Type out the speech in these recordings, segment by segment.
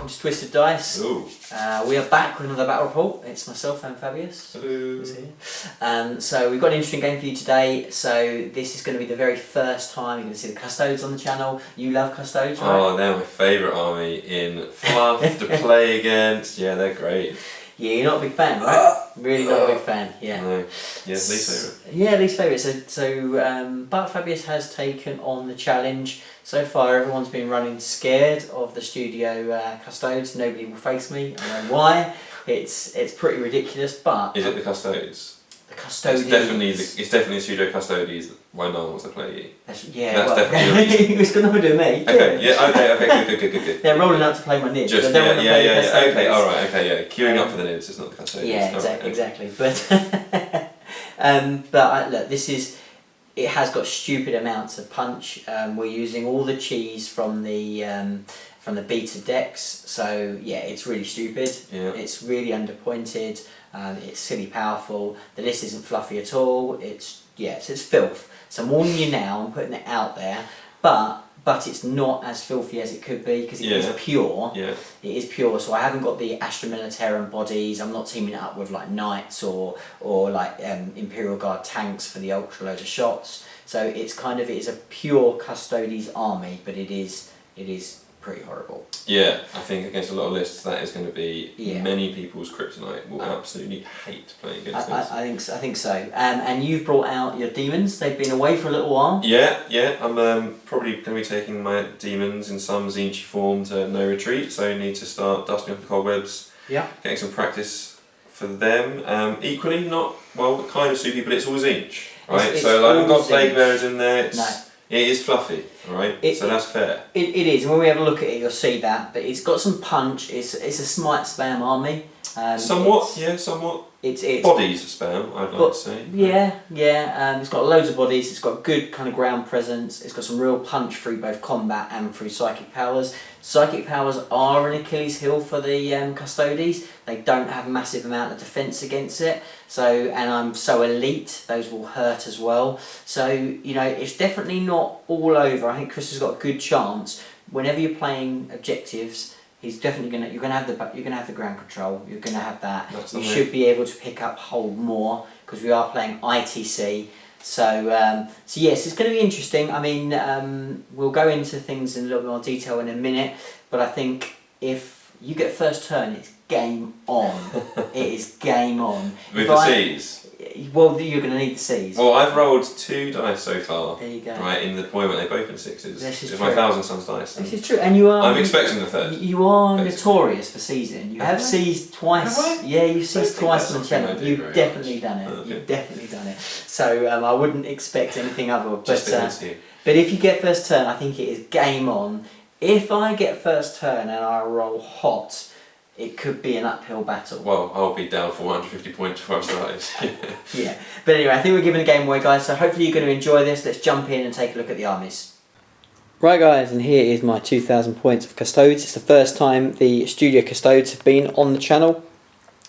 welcome to Twisted Dice. We are back with another battle report. It's myself and Fabius. Hello. Who's here. So we've got an interesting game for you today. So this is going to be the very first time you're going to see the Custodes on the channel. You love Custodes, right? Oh, they're my favourite army in Fluff to play against. Yeah, they're great. Yeah, you're not a big fan, right? Really not a big fan, yeah. No. Yeah, least favourite. Yeah, least favourite. But Fabius has taken on the challenge. So far, everyone's been running scared of the studio Custodes. Nobody will face me. I don't know why. It's pretty ridiculous, but Is it the Custodes? the Custodes. It's definitely the studio Custodes. Why no one wants to play you? That's definitely it's going to do me. Okay, yeah, okay, good. They're rolling out to play my nibs. Just, so yeah. Okay, alright, okay, yeah. Queuing up for the nibs, it's not the Custodes. Yeah, exactly. But look, it has got stupid amounts of punch. We're using all the cheese from the beta decks, so yeah, it's really stupid. Yeah. It's really underpointed. It's silly powerful. The list isn't fluffy at all. It's filth. So I'm warning you now. I'm putting it out there, but it's not as filthy as it could be because it is pure. Yeah. It is pure. So I haven't got the Astra Militarum bodies. I'm not teaming it up with like Knights or like Imperial Guard tanks for the ultra load of shots. So it is a pure Custodes army, but it is pretty horrible. Yeah, I think against a lot of lists that is going to be many people's kryptonite. Will absolutely hate playing against this. I think so. And you've brought out your demons. They've been away for a little while. Yeah. I'm probably going to be taking my demons in some Zinchi form to No Retreat, so I need to start dusting up the cobwebs. Yeah. Getting some practice for them. Equally, not kind of soupy, but it's all Zinch, right? It's so I haven't got Plague Zinch. Bearers in there. No. It is fluffy, alright? So that's fair. It is, and when we have a look at it, you'll see that. But it's got some punch. It's a smite spam army. Somewhat. It's bodies spam, I'd like to say. Yeah. It's got loads of bodies. It's got good kind of ground presence. It's got some real punch through both combat and through psychic powers. Psychic powers are an Achilles heel for the Custodes. They don't have a massive amount of defense against it. And I'm so elite, those will hurt as well. So it's definitely not all over. I think Chris has got a good chance. Whenever you're playing objectives, he's definitely you're gonna have the ground control. You're gonna have that. You should be able to pick up hold more because we are playing ITC. So yes, it's going to be interesting. I mean, we'll go into things in a little bit more detail in a minute, but I think if you get first turn, it's game on. It is game on. With the C's? Well, you're going to need the C's. Well, I've rolled 2 dice so far. There you go. Right, in the deployment, they've both been 6s. This is it's true. my Thousand Suns dice. This is true, and you are. I'm expecting the third. You are notorious for seizing. You have seized twice. Have I? Yeah, you've seized twice on the channel. I do You've very definitely much. done it. Okay. You've definitely done it. So I wouldn't expect anything other. Just against you. But if you get first turn, I think it is game on. If I get first turn and I roll hot, it could be an uphill battle. Well, I'll be down for 150 points before I've started. Yeah. But anyway, I think we're giving the game away, guys. So hopefully you're going to enjoy this. Let's jump in and take a look at the armies. Right, guys, and here is my 2,000 points of Custodes. It's the first time the Studio Custodes have been on the channel.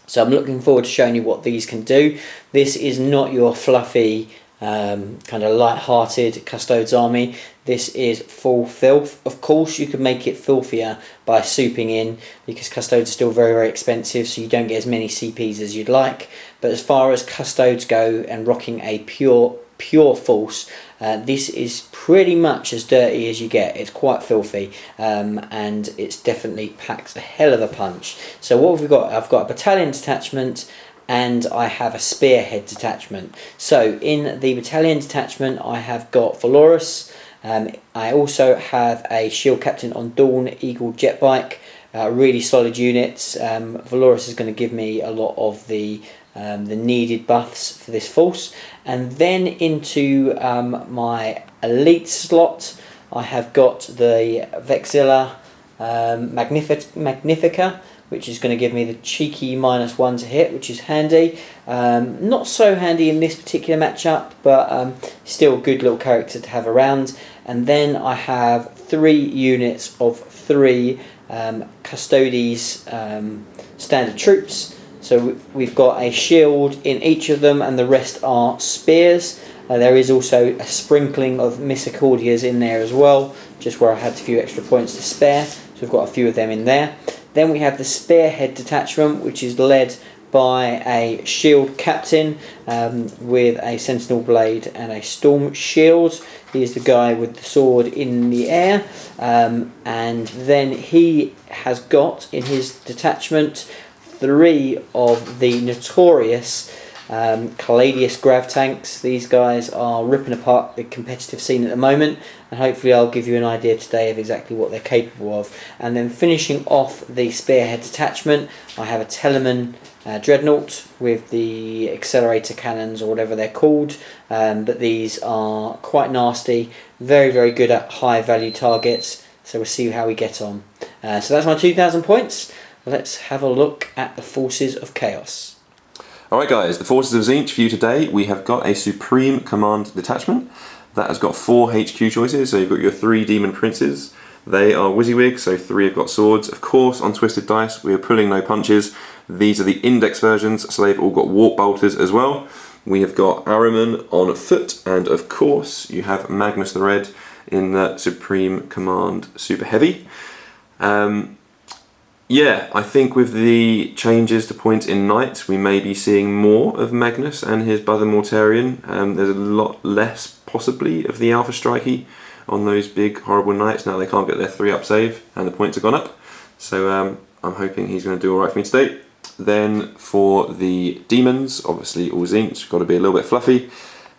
So I'm looking forward to showing you what these can do. This is not your fluffy, kind of light-hearted Custodes army. This is full filth. Of course you could make it filthier by souping in because Custodes are still very, very expensive, so you don't get as many CPs as you'd like. But as far as Custodes go and rocking a pure false, this is pretty much as dirty as you get. It's quite filthy, and it's definitely packs a hell of a punch. So what have we got? I've got a battalion detachment and I have a spearhead detachment. So in the battalion detachment I have got Valorous. I also have a shield captain on Dawn Eagle jet bike. Really solid units. Valorous is going to give me a lot of the needed buffs for this force. And then into my elite slot I have got the Vexilla Magnifica, which is going to give me the cheeky -1 to hit, which is handy. Not so handy in this particular matchup, but still a good little character to have around. And then I have 3 units of 3 Custodes standard troops. So we've got a shield in each of them, and the rest are spears. There is also a sprinkling of Misericordias in there as well, just where I had a few extra points to spare. So we've got a few of them in there. Then we have the Spearhead detachment, which is led by a shield captain with a sentinel blade and a storm shield. He's the guy with the sword in the air, and then he has got in his detachment 3 of the notorious Caladius grav tanks. These guys are ripping apart the competitive scene at the moment, and hopefully I'll give you an idea today of exactly what they're capable of. And then finishing off the Spearhead detachment, I have a Telemann Dreadnought with the accelerator cannons, or whatever they're called, but these are quite nasty, very very good at high value targets, so we'll see how we get on. So that's my 2,000 points. Let's have a look at the Forces of Chaos. Alright guys, the Forces of Tzeentch for you today. We have got a Supreme Command detachment that has got 4 HQ choices. So you've got your 3 Demon Princes. They are WYSIWYG, so 3 have got swords. Of course, on Twisted Dice, we are pulling no punches. These are the index versions, so they've all got warp bolters as well. We have got Ahriman on foot, and of course, you have Magnus the Red in the Supreme Command Super Heavy. Yeah, I think with the changes to points in Knight, we may be seeing more of Magnus and his brother Mortarion. There's a lot less, possibly, of the Alpha Strikey on those big, horrible Knights. Now they can't get their 3-up save, and the points have gone up. So I'm hoping he's going to do alright for me today. Then for the Demons, obviously all Tzeentch, got to be a little bit fluffy.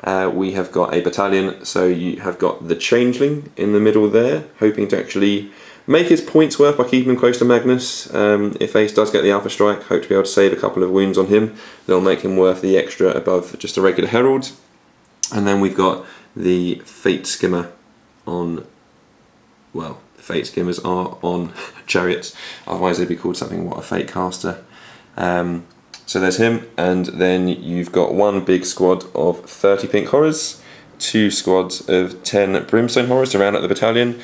We have got a battalion, so you have got the Changeling in the middle there, hoping to actually make his points worth by keeping him close to Magnus. If Ace does get the Alpha Strike, hope to be able to save a couple of wounds on him. They'll make him worth the extra above just a regular Herald. And then we've got the Fate Skimmer on, well, the Fate Skimmers are on chariots, otherwise they'd be called something, what, a Fate Caster. So there's him, and then you've got 1 big squad of 30 Pink Horrors, 2 squads of 10 Brimstone Horrors to round out the battalion.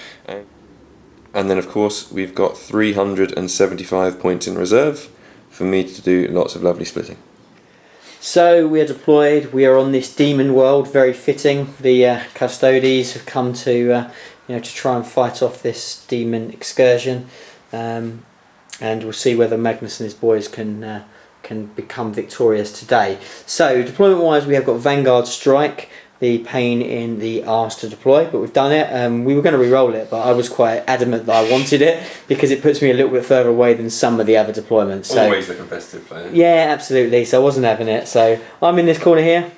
And then of course we've got 375 points in reserve for me to do lots of lovely splitting. So we are deployed, we are on this demon world, very fitting. The Custodes have come to to try and fight off this demon excursion, and we'll see whether Magnus and his boys can become victorious today. So deployment wise, we have got Vanguard Strike, the pain in the arse to deploy, but we've done it. We were going to re-roll it, but I was quite adamant that I wanted it because it puts me a little bit further away than some of the other deployments. So, always the competitive player. Yeah, absolutely. So I wasn't having it. So I'm in this corner here.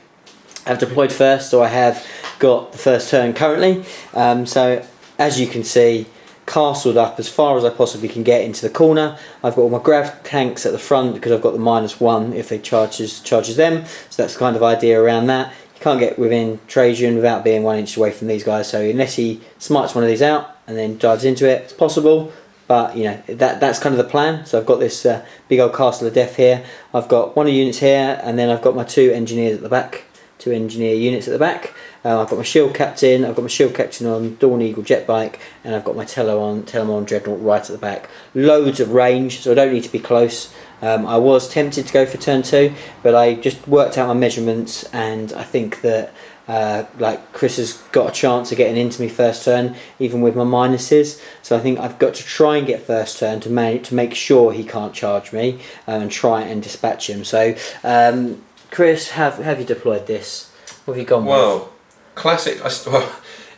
I've deployed first, so I have got the first turn currently. So as you can see, castled up as far as I possibly can get into the corner. I've got all my grav tanks at the front because I've got the -1 if they charges them. So that's the kind of idea around that. You can't get within Trajan without being 1 inch away from these guys, so unless he smites one of these out and then dives into it, it's possible, but that's kind of the plan. So I've got this big old castle of death here. I've got 1 of the units here, and then I've got my 2 engineers at the back, 2 engineer units at the back. I've got my shield captain, on Dawn Eagle jet bike, and I've got my Telemann Dreadnought right at the back. Loads of range, so I don't need to be close. I was tempted to go for turn 2, but I just worked out my measurements, and I think that Chris has got a chance of getting into me first turn, even with my minuses. So I think I've got to try and get first turn to make sure he can't charge me, and try and dispatch him. So Chris, have you deployed this? What have you gone with? Well, classic.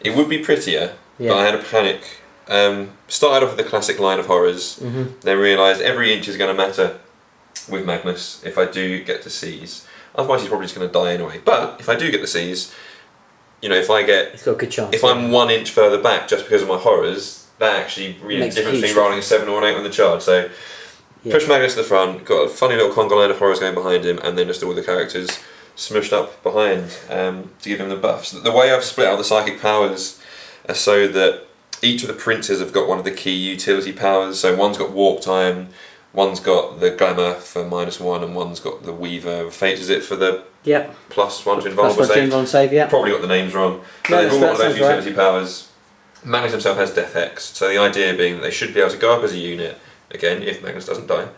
It would be prettier, but I had a panic. Started off with the classic line of horrors, then realised every inch is going to matter with Magnus if I do get to seize. Otherwise he's probably just going to die anyway. But if I do get the seize, if I get... He's got a good chance. If I'm 1 inch further back just because of my horrors, that actually really different between rolling a 7 or an 8 on the charge. So push Magnus to the front, got a funny little conga line of horrors going behind him, and then just all the characters smushed up behind to give him the buffs. The way I've split out the psychic powers are so that each of the princes have got one of the key utility powers. So one's got warp time, one's got the glamour for -1, and one's got the weaver of fate. Is it for the +1 to invulnerable save? Yeah. Probably got the names wrong. But they've all got one of those utility powers. Magnus himself has Death X, so the idea being that they should be able to go up as a unit again if Magnus doesn't die.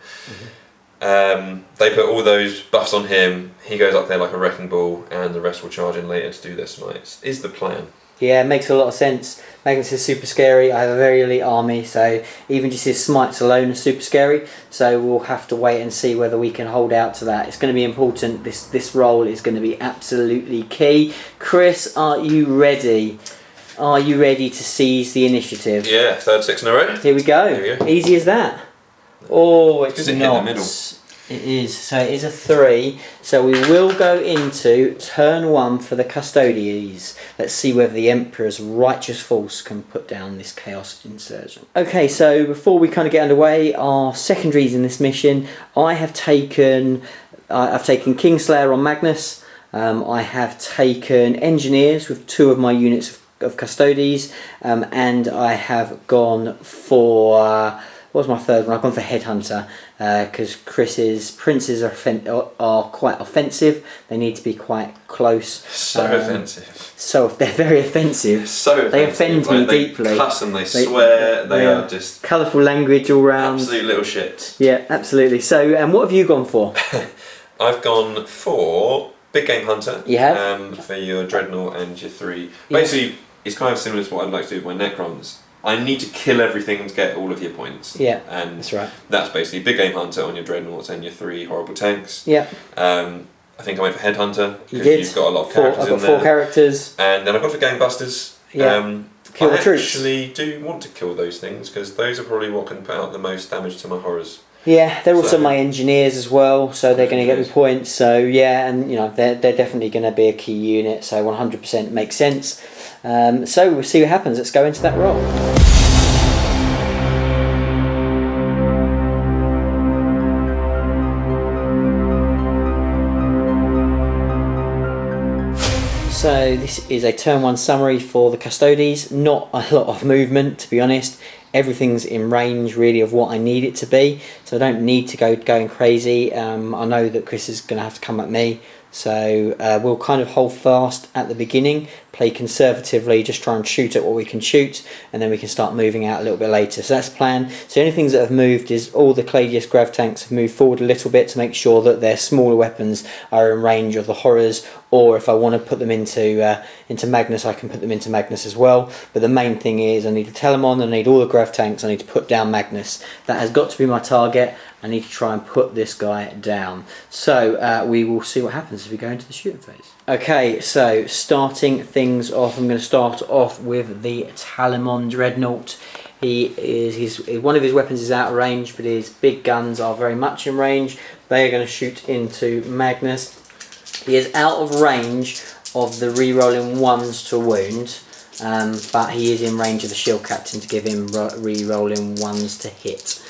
They put all those buffs on him, he goes up there like a wrecking ball, and the rest will charge in later to do their smites, is the plan. Yeah, it makes a lot of sense. Magnus is super scary. I have a very elite army, so even just his smites alone are super scary. So we'll have to wait and see whether we can hold out to that. It's going to be important. This role is going to be absolutely key. Chris, are you ready? Are you ready to seize the initiative? Yeah, third 6 in a row. Here we go. There we go. Easy as that. Oh, it's Is it hit not. in the middle? It is. So it is a 3. So we will go into turn 1 for the Custodes. Let's see whether the Emperor's righteous force can put down this Chaos Insurgent. Okay, so before we kind of get underway, our secondaries in this mission, I've taken Kingslayer on Magnus. I have taken Engineers with 2 of my units of Custodes, and I have gone for... what was my third one? I've gone for Headhunter because Chris's princes are quite offensive. They need to be quite close. So offensive. So they're very offensive. So offensive. They offend me deeply. They cuss and they swear. They are just colourful language all round. absolute little shits. Yeah, absolutely. So, and what have you gone for? I've gone for Big Game Hunter. You have? For your Dreadnought and your 3. Basically, it's kind of similar to what I'd like to do with my Necrons. I need to kill everything to get all of your points. Yeah, and that's right. That's basically Big Game Hunter on your Dreadnoughts and your 3 horrible tanks. Yeah. I think I went for Headhunter because did. you've got a lot of characters I've got in there. 4 characters. And then I've gone for Gangbusters. Yeah. Kill the troops. I actually do want to kill those things because those are probably what can put out the most damage to my horrors. Yeah, they're also So- my engineers as well, so they're going to get me points. So yeah, and you know they're definitely going to be a key unit. So 100% makes sense. So we'll see what happens. Let's go into that role. So this is a turn 1 summary for the Custodes. Not a lot of movement, to be honest. Everything's in range really of what I need it to be, so I don't need to go going crazy. I know that Chris is going to have to come at me, so we'll kind of hold fast at the beginning, play conservatively, just try and shoot at what we can shoot, and then we can start moving out a little bit later. So that's the plan. So the only things that have moved is all the Cladius grav tanks have moved forward a little bit to make sure that their smaller weapons are in range of the horrors, or if I want to put them into Magnus, I can put them into Magnus as well. But the main thing is I need to Telemon, I need all the grav tanks, I need to put down Magnus. That has got to be my target. I need to try and put this guy down. So we will see what happens as we go into the shooting phase. Okay, so starting things off, I'm going to start off with the Talimon Dreadnought. One of his weapons is out of range, but his big guns are very much in range. They are going to shoot into Magnus. He is out of range of the re-rolling 1s to wound, but he is in range of the shield captain to give him re-rolling 1s to hit.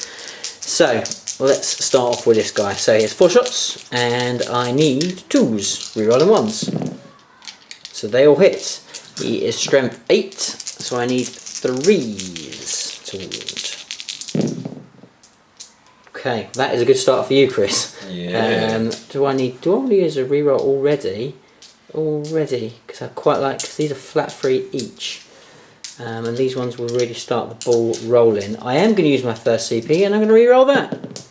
So let's start off with this guy. So he has 4 shots, and I need 2s, re-rolling 1s. So they all hit. He is strength 8, so I need 3s to wound. Okay, that is a good start for you, Chris. Yeah. Do I need to use a reroll already? Because I quite like, because these are flat 3 each. And these ones will really start the ball rolling. I am going to use my first CP and I'm going to re-roll that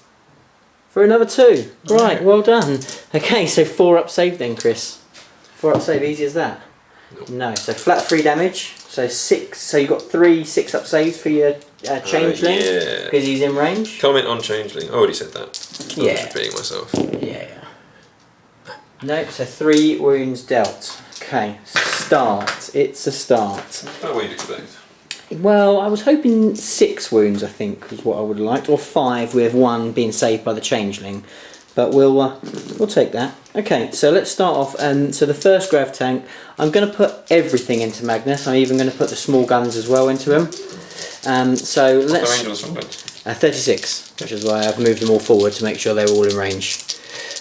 for another 2. Right, well done. Okay, so 4 up save then, Chris. 4 up save, easy as that. No, so flat 3 damage. So 6. So you got 3 6 up saves for your changeling because he's in range. Comment on changeling. I already said that. I'm Yeah. just repeating myself. Yeah. No, so 3 wounds dealt. Okay, start. It's a start. About what you'd expect. Well, I was hoping 6 wounds, I think, was what I would have liked, or 5 with 1 being saved by the changeling. But we'll take that. Okay, so let's start off. So the first grav tank, I'm going to put everything into Magnus. I'm even going to put the small guns as well into him. So let's. The range on the small guns? 36, which is why I've moved them all forward to make sure they're all in range.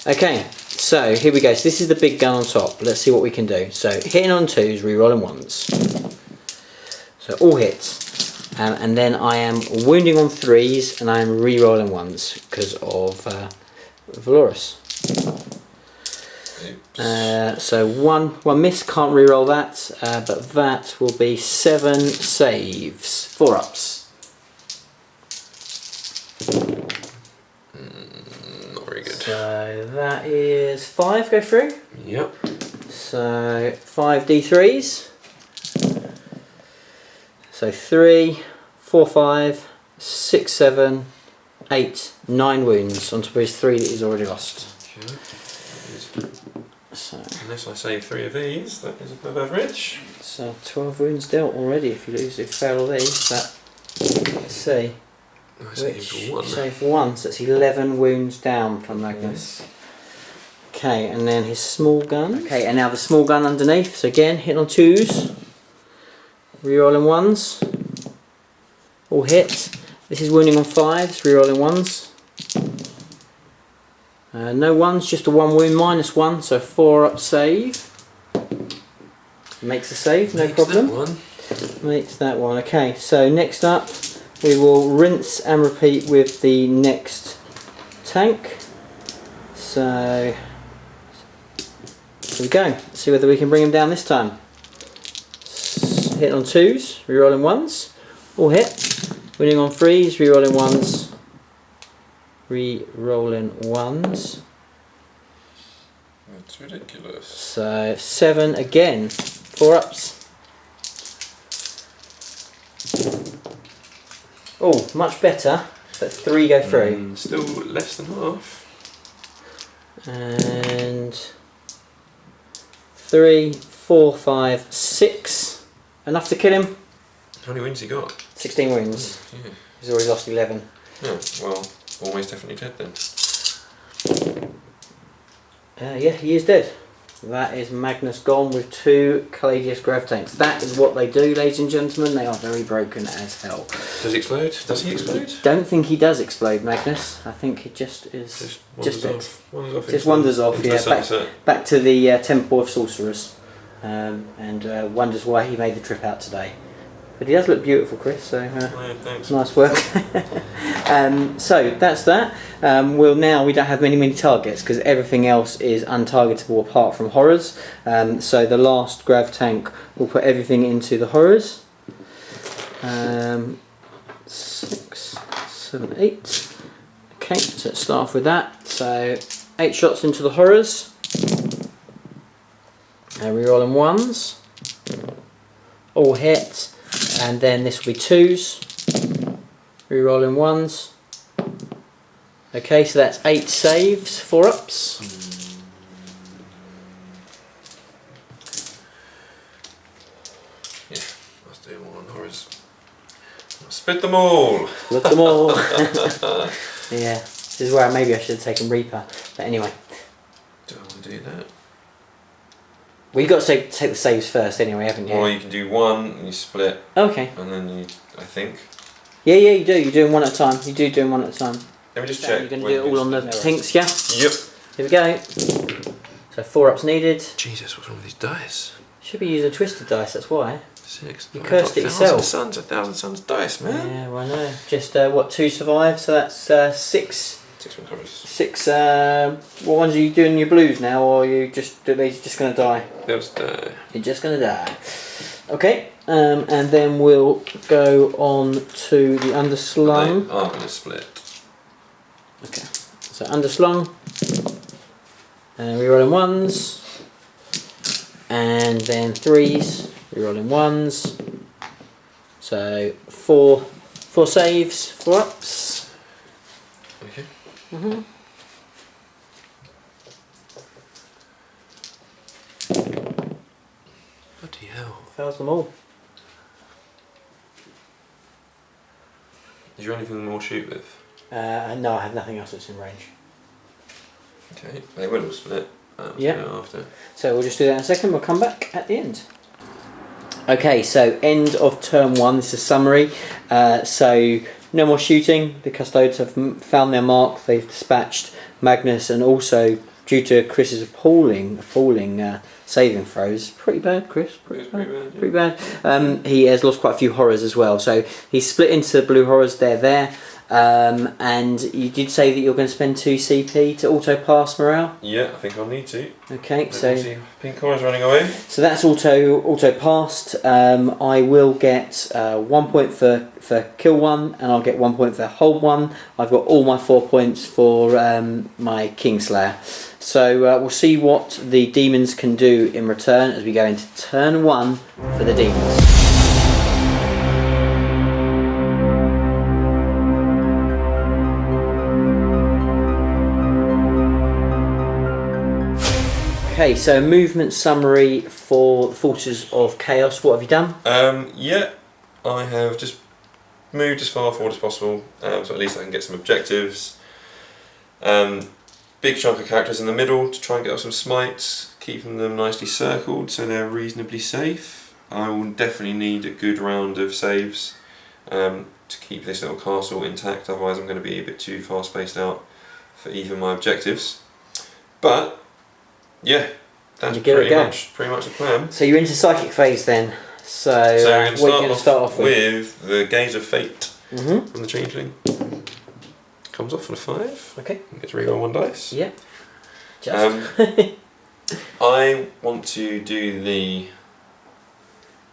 Okay, so here we go. So this is the big gun on top. Let's see what we can do. So hitting on 2s, re-rolling 1s. So all hits. And then I am wounding on 3s and I am re-rolling 1s because of Valorous. So one miss, can't re-roll that, but that will be 7 saves, 4 ups. Not very good. So that is 5 go through. Yep. So 5 d3s. So 3, 4, 5, 6, 7, 8, 9 wounds on top of his 3 that he's already lost. Okay. So, unless I save 3 of these, that is above average. So 12 wounds dealt already if you fail all these. But let's see. I saved 1. Save 1, so that's 11 wounds down from Magnus. Okay, and then his small gun. Okay, and now the small gun underneath. So again, hitting on 2s. Rerolling 1s. All hit. This is wounding on 5s, rerolling 1s. No 1s, just a 1 wound minus 1, so 4 up save. Makes a save, no problem. That one. Makes that one. Okay, so next up we will rinse and repeat with the next tank. So here we go. Let's see whether we can bring him down this time. Hit on 2s, rerolling 1s. All hit. Winning on 3s, rerolling 1s. Re-rolling 1s. That's ridiculous. So 7 again. 4 ups. Oh, much better, but 3 go through. Still less than half. And 3, 4, 5, 6. Enough to kill him. How many wins he got? 16 wins. Yeah. He's already lost 11. Yeah, well, almost definitely dead then. Yeah, he is dead. That is Magnus gone with 2 Caladius Grav tanks. That is what they do, ladies and gentlemen. They are very broken as hell. Does he explode? Does he explode? Don't think he does explode, Magnus. I think it just is. Just wanders off. Just wanders off. Into Yeah, the sunset. back to the Temple of Sorcerers, and wonders why he made the trip out today. But he does look beautiful, Chris. So Yeah, thanks. nice work. So that's that. We don't have many targets because everything else is untargetable apart from horrors. So the last grav tank will put everything into the horrors. 6, 7, 8. Okay, so let's start off with that. So 8 shots into the horrors. Rerolling 1s. All hit. And then this will be 2s. Rerolling 1s. Okay, so that's 8 saves, 4 ups. Yeah, let's do them all on horrors. Split them all! Split them all. Yeah, this is where maybe I should have taken Reaper. But anyway. Do I want to do that? Well, you've got to take the saves first anyway, haven't you? Or you can do 1 and you split, Okay. and then you, I think. Yeah, you do. You're doing 1 at a time. You do doing 1 at a time. Let me just So check. you're going to do it all on the pinks, yeah? Yep. Here we go. So 4 ups needed. Jesus, what's wrong with these dice? Should be using twisted dice, that's why. 6. You cursed it yourself. 1,000 suns dice, man. Yeah, well, I know. Just, 2 survive, so that's 6. 6 recovers. 6, what ones are you doing your blues now, or are you just, are they just going to die? They'll just die. You're just going to die. Okay, and then we'll go on to the underslung. They are going to split. Okay, so underslung, and rerolling 1s, and then 3s, rerolling 1s. So 4 saves, 4 ups. Okay. Bloody hell. Fails them all. Is there anything more shoot with? No, I have nothing else that's in range. Okay, they will all split. Yeah. After. So we'll just do that in a second, we'll come back at the end. Okay, so end of turn 1, this is a summary. So no more shooting, the Custodes have found their mark, they've dispatched Magnus, and also due to Chris's appalling saving throws, pretty bad Chris, pretty bad. He has lost quite a few horrors as well, so he's split into blue horrors, they're there. And you did say that you're going to spend 2 CP to auto pass morale? Yeah, I think I'll need to. Okay, Let me see. Pink horror's running away. So that's auto passed. I will get 1 point for kill 1, and I'll get 1 point for hold 1. I've got all my 4 points for my Kingslayer. So we'll see what the demons can do in return as we go into turn 1 for the demons. Okay, so movement summary for the Forces of Chaos. What have you done? Yeah, I have just moved as far forward as possible, so at least I can get some objectives. Big chunk of characters in the middle to try and get off some smites, keeping them nicely circled so they're reasonably safe. I will definitely need a good round of saves to keep this little castle intact, otherwise I'm going to be a bit too far spaced out for even my objectives. But yeah, that's pretty much the plan. So you're into psychic phase then. So we're going to start off with the Gaze of Fate from the Changeling. Comes off on a 5. Okay. Get to reroll 1 dice. Yeah. Just. I want to do the.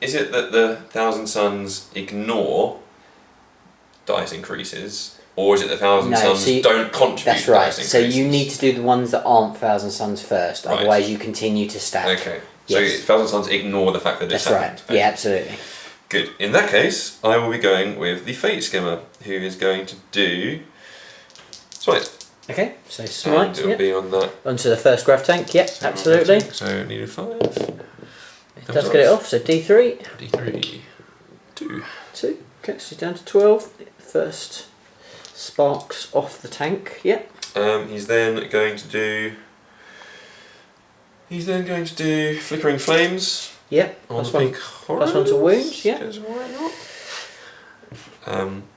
Is it that the Thousand Suns ignore dice increases, or is it the Thousand Suns don't contribute? That's right. Dice increases? So you need to do the ones that aren't Thousand Suns first, Right. otherwise you continue to stack. Okay. Yes. So Thousand Suns ignore the fact that it's happened. Right. Yeah, absolutely. Good. In that case, I will be going with the Fate Skimmer, who is going to do Smite. Okay, so Smite. And it'll be on that. Onto the first grav tank. Yep, absolutely. So needed 5. It does get it off. So D3. D3. 2. 2. Okay, so down to 12. First sparks off the tank. Yep. He's then going to do. He's then going to do Flickering Flames. Yep. On Plus the one. pink Plus 1 to wounds. Yeah. Because why not?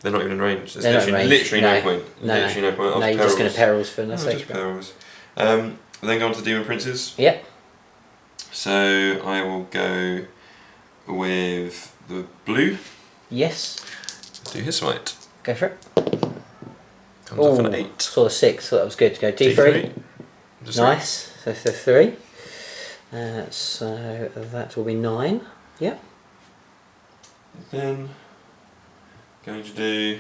They're not even in range. There's They're not in range. literally no point. No, literally no point. No, you're just going to perils for no sake. Just perils. Then go on to Demon Princes. Yep. So I will go with the blue. Yes. Do his smite. Go for it. Comes off an 8. Saw the 6, so that was good to go. D3. Nice. So 3. So that will be 9. Yep. Then going to do.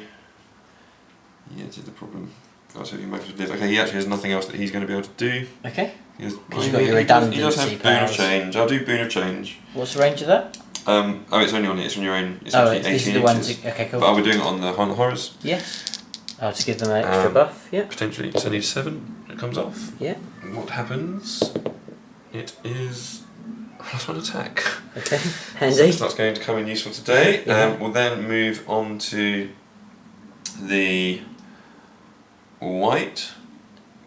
Yeah, this is the problem. I was hoping Max would live. Okay, he actually has nothing else that he's going to be able to do. Okay. Because you've got your redundancy He does have Boon of Change. I'll do Boon of Change. What's the range of that? It's only on it. It's on your own. It's Oh, actually 18 this is the inches. ones. Okay, cool. But we're doing it on the horrors. Yes. Oh, to give them an extra buff. Yeah. Potentially, it's only 7. It comes off. Yeah. And what happens? It is +1 attack. Okay. Handy. So that's going to come in useful today. Yeah. We'll then move on to the white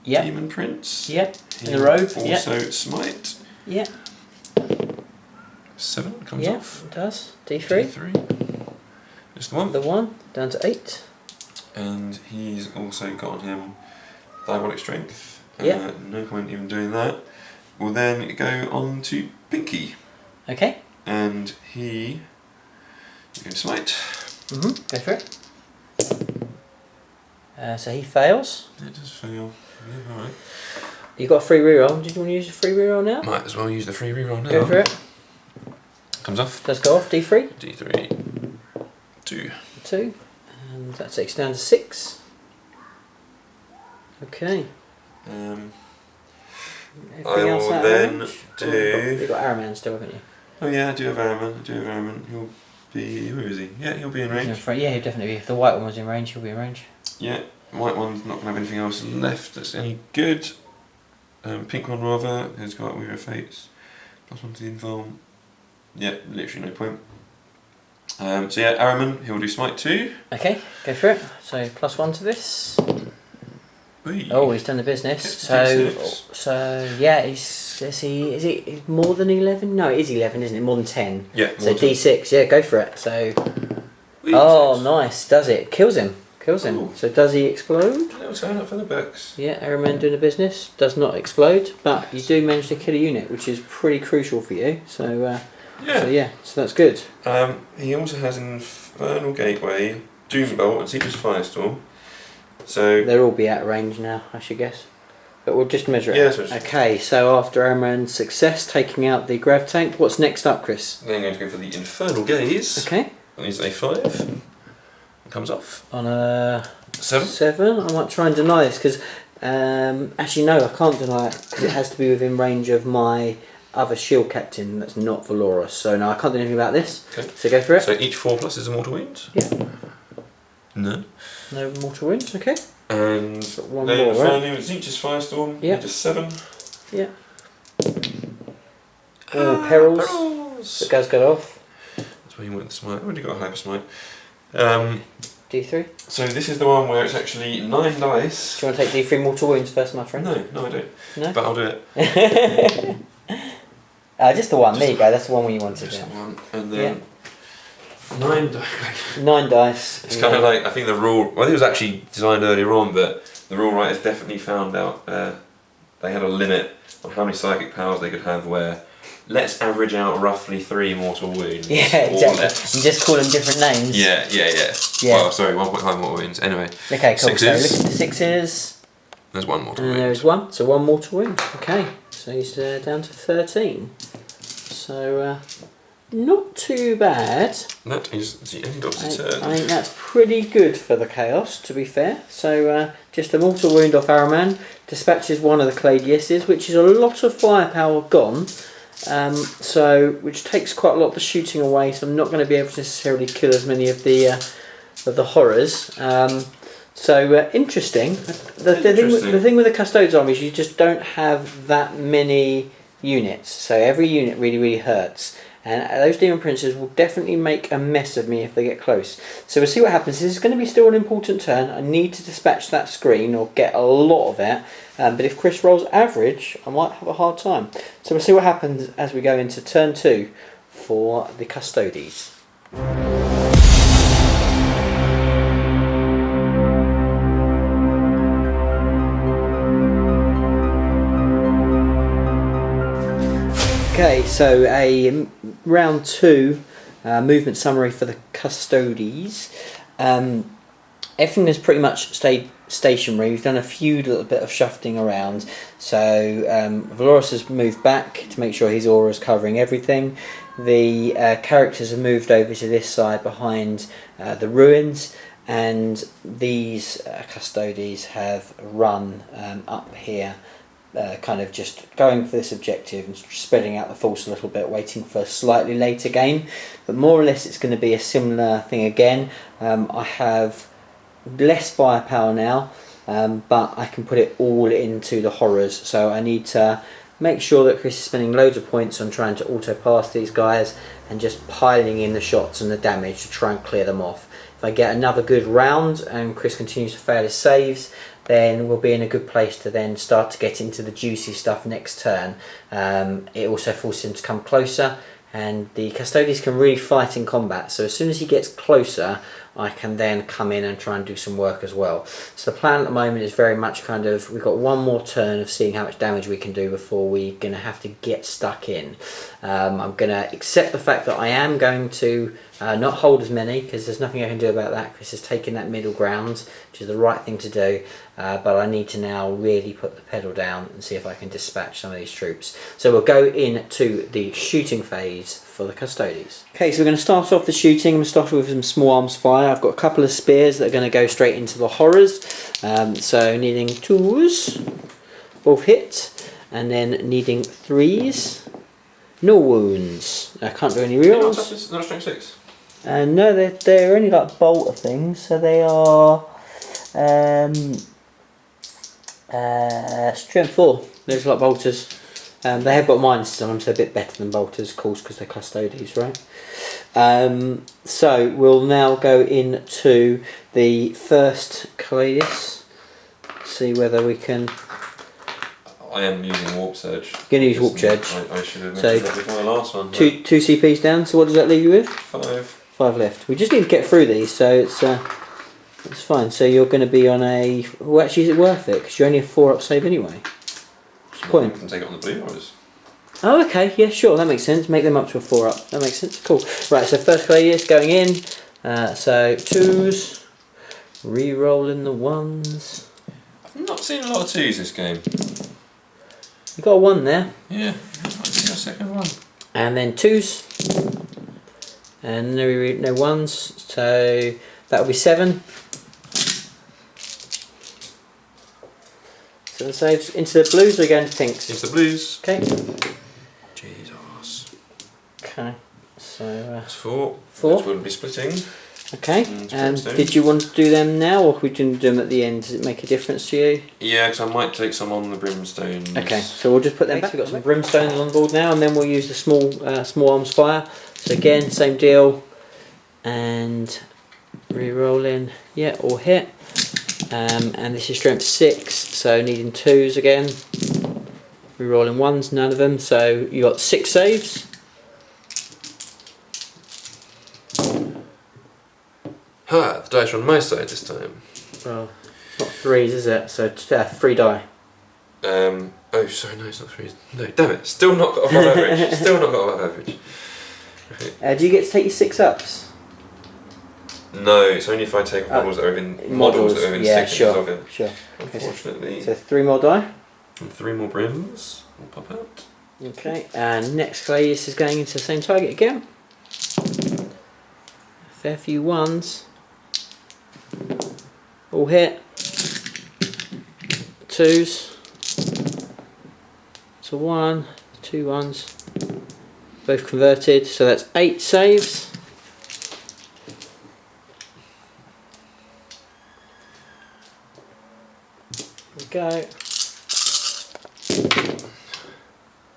Demon Prince. Yep. In the robe. Also smite. Yep. 7 comes off. It does. D3. D3. Just the one. The 1 down to 8. And he's also got on him Diabolic Strength. Yeah. No point even doing that. We'll then go on to Pinky. Okay. And he is going to smite. Go for it. So he fails. It does fail. Yeah, alright. You've got a free reroll. Did you want to use a free reroll now? Might as well use the free reroll now. Go for it. Comes off. Does go off. D3. D3. 2. 2. And that takes down to 6. Okay. I will then do. You've got Araman still, haven't you? Oh yeah, I do have Araman. He'll be. Where is he? Yeah, he'll be in range. Yeah, he'll definitely be. If the white one was in range, he'll be in range. Yeah, white one's not going to have anything else left that's any good. Pink one rather has got Weaver of Fates. +1 to the Invuln. Yeah, literally no point. So yeah, Araman, he'll do Smite 2. Okay, go for it. So +1 to this. Whee. Oh, he's done the business. So yeah, is he more than 11? No, it is 11, isn't it? More than 10. Yeah. So D6, yeah, go for it. So. Whee, Oh, 6. nice. Does it? Kills him. Ooh. So does he explode? Little turn up for the books. Yeah, Araman doing the business. Does not explode, but you do manage to kill a unit, which is pretty crucial for you. So so that's good. He also has Infernal Gateway, Doombolt, and Seeker's Firestorm. So They'll all be out of range now, I should guess. But we'll just measure it. Yeah, Okay, so after Araman's success taking out the grav tank, what's next up, Chris? then I'm going to go for the Infernal Gaze. Okay. That is a 5. It comes off. On a 7. 7, I might try and deny this because actually no, I can't deny it because it has to be within range of my other shield captain that's not Valoris. So no, I can't do anything about this. Okay. So go for it. So each 4+ is a mortal wound? Yeah. No. No mortal wounds, okay. And One then more, right? finally with Zeech's Firestorm, Yeah. just 7. Yeah. Oh, perils. Perils. The guy's got off. That's where you went smite. I've already got a hyper smite. D3. So this is the one where it's actually 9 dice. Do you want to take D3 mortal wounds first, my friend? No, I don't. No? But I'll do it. Just the one. There you go. That's the one you wanted. Just the one. And then 9 dice. 9 dice. It's kind of like, I think the rule, well, it was actually designed earlier on, but the rule writers definitely found out they had a limit on how many psychic powers they could have where let's average out roughly 3 mortal wounds. Yeah, exactly. You just call them different names. Yeah. Well, sorry, 1.5 mortal wounds. Anyway. Okay, cool. Sixes. So look at the 6s. There's 1 mortal And wound. there's 1. So 1 mortal wound. Okay. So he's down to 13. So not too bad. That is the end of the turn. I think that's pretty good for the Chaos, to be fair. So just a mortal wound off Araman. Dispatches one of the Cladiuses, which is a lot of firepower gone. Which takes quite a lot of the shooting away, so I'm not going to be able to necessarily kill as many of the horrors. Interesting. The thing with the Custodes army is you just don't have that many units, so every unit really hurts. And those Demon Princes will definitely make a mess of me if they get close. So we'll see what happens. This is going to be still an important turn. I need to dispatch that screen or get a lot of it. But if Chris rolls average, I might have a hard time. So we'll see what happens as we go into turn 2 for the Custodes. Okay, so a round 2 movement summary for the Custodes. Everything has pretty much stayed stationary. We've done a few little bit of shifting around. So Valoris has moved back to make sure his aura is covering everything. The characters have moved over to this side behind the ruins, and these Custodes have run up here. Kind of just going for this objective and spreading out the force a little bit, waiting for a slightly later game. But more or less it's going to be a similar thing again. I have less firepower now, but I can put it all into the horrors. So I need to make sure that Chris is spending loads of points on trying to auto pass these guys and just piling in the shots and the damage to try and clear them off. If I get another good round and Chris continues to fail his saves, then we'll be in a good place to then start to get into the juicy stuff next turn. It also forces him to come closer, and the Custodes can really fight in combat. So as soon as he gets closer, I can then come in and try and do some work as well. So the plan at the moment is very much kind of, we've got one more turn of seeing how much damage we can do before we're going to have to get stuck in. I'm going to accept the fact that I am going to not hold as many, because there's nothing I can do about that. Chris has taken that middle ground, which is the right thing to do, but I need to now really put the pedal down and see if I can dispatch some of these troops. So we'll go into the shooting phase for the Custodes. Okay, so we're going to start off the shooting. I'm going to start with some small arms fire. I've got a couple of spears that are going to go straight into the horrors, so needing 2s, both hit, and then needing 3s, no wounds. I can't do any rerolls. They're not strength 6? No, they're only like bolter things, so they are strength 4. Those are like bolters. They have got minuses on them, so they're a bit better than bolters, of course, because they're Custodes, right? So we'll now go into the first Cladius. See whether we can. I am using Warp Surge. You're going to use Warp Surge. I should have mentioned that before the last one. Two CPs down, so what does that leave you with? 5. 5 left. We just need to get through these, so it's fine. So you're going to be on a. Well, actually, is it worth it? Because you're only a 4-up save anyway. What's the point? You can take it on the blue horrors. Oh, okay. Yeah, sure. That makes sense. Make them up to a 4-up. That makes sense. Cool. Right. So first Cladius going in. So 2s. Re-rolling the 1s. I've not seen a lot of 2s this game. You got a 1 there. Yeah, I've seen a second one. And then 2s. And no 1s. So that will be 7. So the saves into the blues or going to pinks? Into the blues. Okay. Jesus. Okay. So That's 4. 4. Which wouldn't be splitting. Okay, and brimstone. did you want to do them now, or we can do them at the end? Does it make a difference to you? Yeah, because I might take some on the brimstones. Okay, so we'll just put them back. We've got some brimstones on board now, and then we'll use the small arms fire. So again, same deal, and re-rolling, yeah, or hit. And this is strength 6, so needing 2s again. Re-rolling 1s, none of them. So you got 6 saves. Ha! The dice are on my side this time. Well, it's not 3s, is it? So 3 die. Oh, sorry, no, it's not 3s. No, damn it! Still not got above average. Still not got above average. Okay. Do you get to take your 6 ups? No, it's only if I take models that are within models that are within 6 inches of it. Sure. Unfortunately. So 3 more die. And 3 more brims will pop out. Okay, and next Gladius is going into the same target again. A fair few 1s. All hit. 2s. So 1, 2 1s. Both converted, so that's 8 saves. There we go.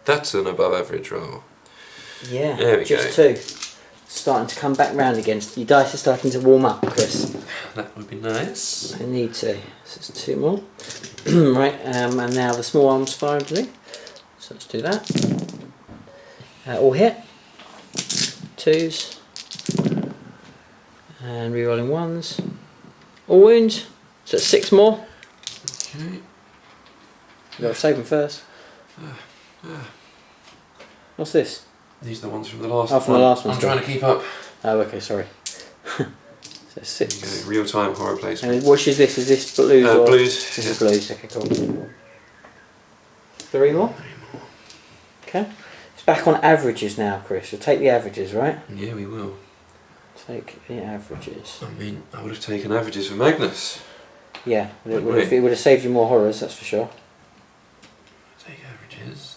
That's an above average roll. Yeah, there we just go. 2. Starting to come back round again. Your dice are starting to warm up, Chris. That would be nice. I need to. So it's 2 more. Right, and now the small arms fire to do. So let's do that. All hit. 2s. And re-rolling 1s. All wounds. So it's 6 more. Okay. You've got to save them first. What's this? These are the ones from the last Oh, from the last one. I'm trying to keep up. Oh, okay, sorry. So 6. Real time horror placement. And which is this? Is this blues or? Blues. This is blues. Okay, cool. 3 more. Okay. It's back on averages now, Chris. We'll take the averages, right? Yeah, we will. Take the averages. I mean, I would have taken averages for Magnus. Yeah, it would have saved you more horrors, that's for sure. Take averages.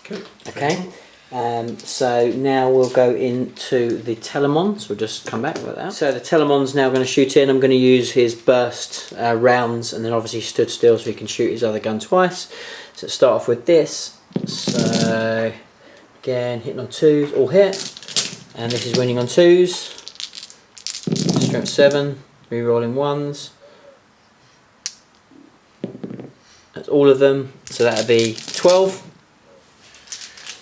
Okay. Okay. So now we'll go into the Telemons. We'll just come back with that. So the Telemon's now going to shoot in. I'm going to use his burst rounds, and then obviously stood still so he can shoot his other gun twice. So let's start off with this. So again, hitting on 2s, all hit. And this is winning on 2s. Strength 7, re-rolling 1s. That's all of them. So that'll be 12.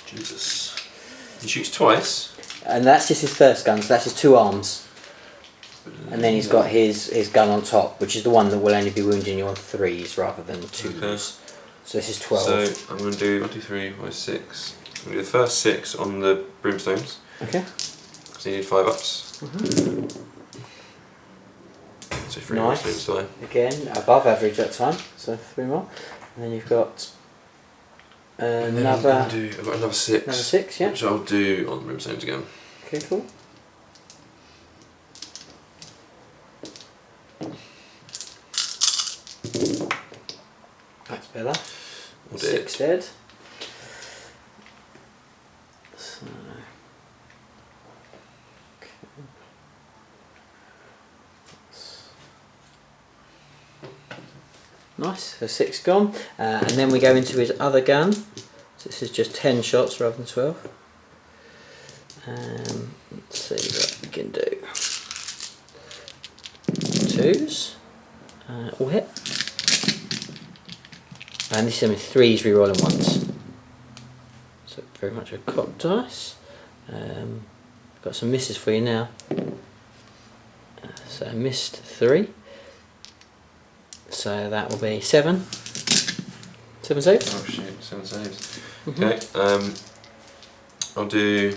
Jesus. He shoots twice. And that's just his first gun, so that's his 2 arms. And then he's got his gun on top, which is the one that will only be wounding you on 3s rather than 2s. Okay. So this is 12. So I'm going to do 1, 2, 3, 4, 6. I'm going to do the first 6 on the brimstones. Okay. Because he needed 5 ups. So 3 Nice. brimstones die. Again, above average that time, so 3 more. And then you've got And then another. I've got another 6. Another 6, yeah. Which I'll do on the brimstones again. Okay, cool. That's better. We'll do 6 it. dead. So. Nice, so 6 gone. And then we go into his other gun. So this is just 10 shots rather than 12. Let's see what we can do. 2s. All hit. And this is with 3s re-rolling 1s. So very much a cocked dice. Got some misses for you now. So missed 3. So that will be 7. 7 saves. Oh shoot, 7 saves. Okay, I'll do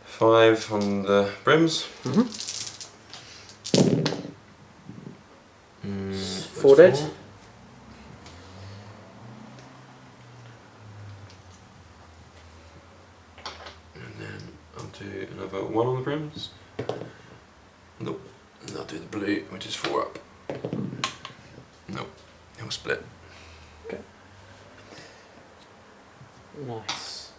5 on the brims. 4 dead. And then I'll do another 1 on the brims. Nope. And I'll do the blue, which is 4 up. Nope. It'll split. Okay. Nice.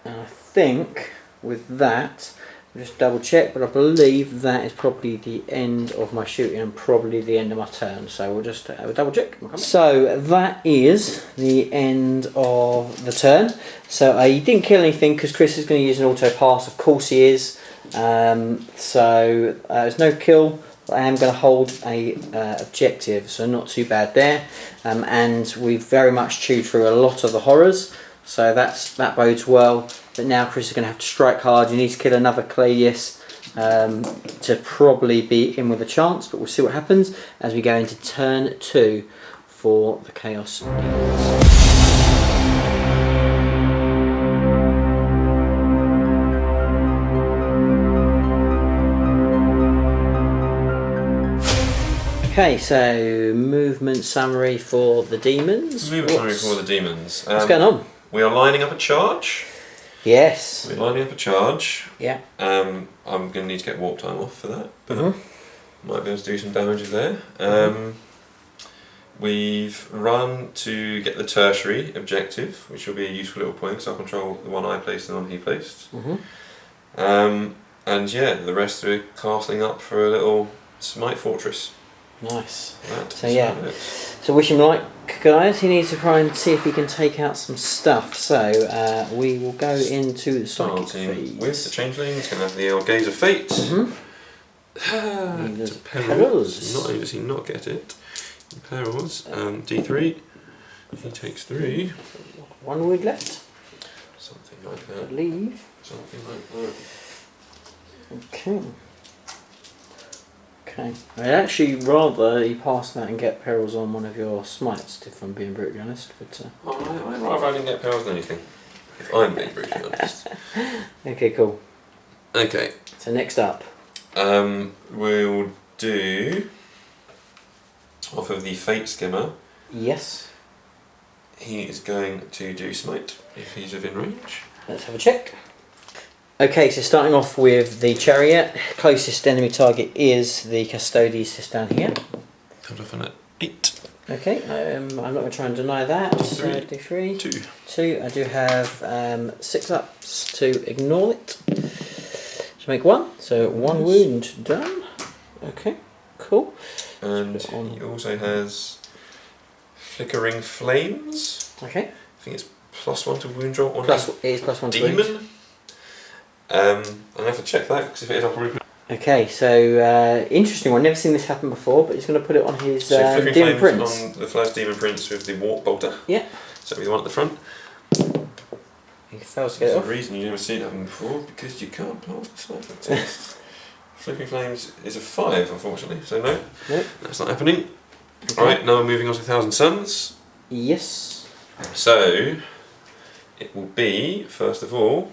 And I think with that. I'll just double check, but I believe that is probably the end of my shooting and probably the end of my turn. So we'll just have a double check. So that is the end of the turn. So he didn't kill anything because Chris is going to use an auto pass. Of course he is. So there's no kill. I am going to hold a objective, so not too bad there. And we've very much chewed through a lot of the horrors, so that bodes well. But now Chris is going to have to strike hard. You need to kill another Cladius to probably be in with a chance, but we'll see what happens as we go into turn 2 for the Chaos Demons. Okay, so movement summary for the demons. Movement summary for the demons. What's going on? We are lining up a charge. Yes. We're lining up a charge. Yeah. I'm going to need to get warp time off for that, but might be able to do some damage there. We've run to get the tertiary objective, which will be a useful little point because I'll control the one I placed and the one he placed. And yeah, the rest are castling up for a little Smite Fortress. Nice. So yeah. So wish him luck, guys. He needs to try and see if he can take out some stuff. So we will go into the psychic phase with the changelings. Going to have the old Gaze of Fate. Perils. Not only does he not get it, Perils. D3. He takes 3. One wood left. Something like that. I believe. Something like that. Okay. Okay. I'd actually rather you pass that and get perils on one of your smites, if I'm being brutally honest. But I'd rather I didn't get perils than anything, if I'm being brutally honest. Okay, cool. Okay. So next up. We'll do off of the Fate Skimmer. Yes. He is going to do Smite if he's within range. Let's have a check. Okay, so starting off with the Chariot, closest enemy target is the Custodes just down here. Comes off on an 8. Okay, I'm not going to try and deny that. So D3. 2. 2. I do have 6 ups to ignore it. To make 1. So 1 wound done. Okay, cool. And he also has Flickering Flames. Okay. I think it's +1 to wound drop on It is +1 to wound. Demon. I'll have to check that because if it is, I'll probably put Okay, so interesting one. Never seen this happen before, but he's going to put it on his Flickering Demon Flames Prince. on the first Demon Prince with the Warp Bolter. Yeah. So it'll be the one at the front. He fails to get it There's off. a reason you've never seen it happen before, because you can't pass the sniper test. Flickering Flames is a 5, unfortunately, so no, Nope. that's not happening. Okay. Alright, now we're moving on to 1,000 Suns. Yes. So, it will be, first of all,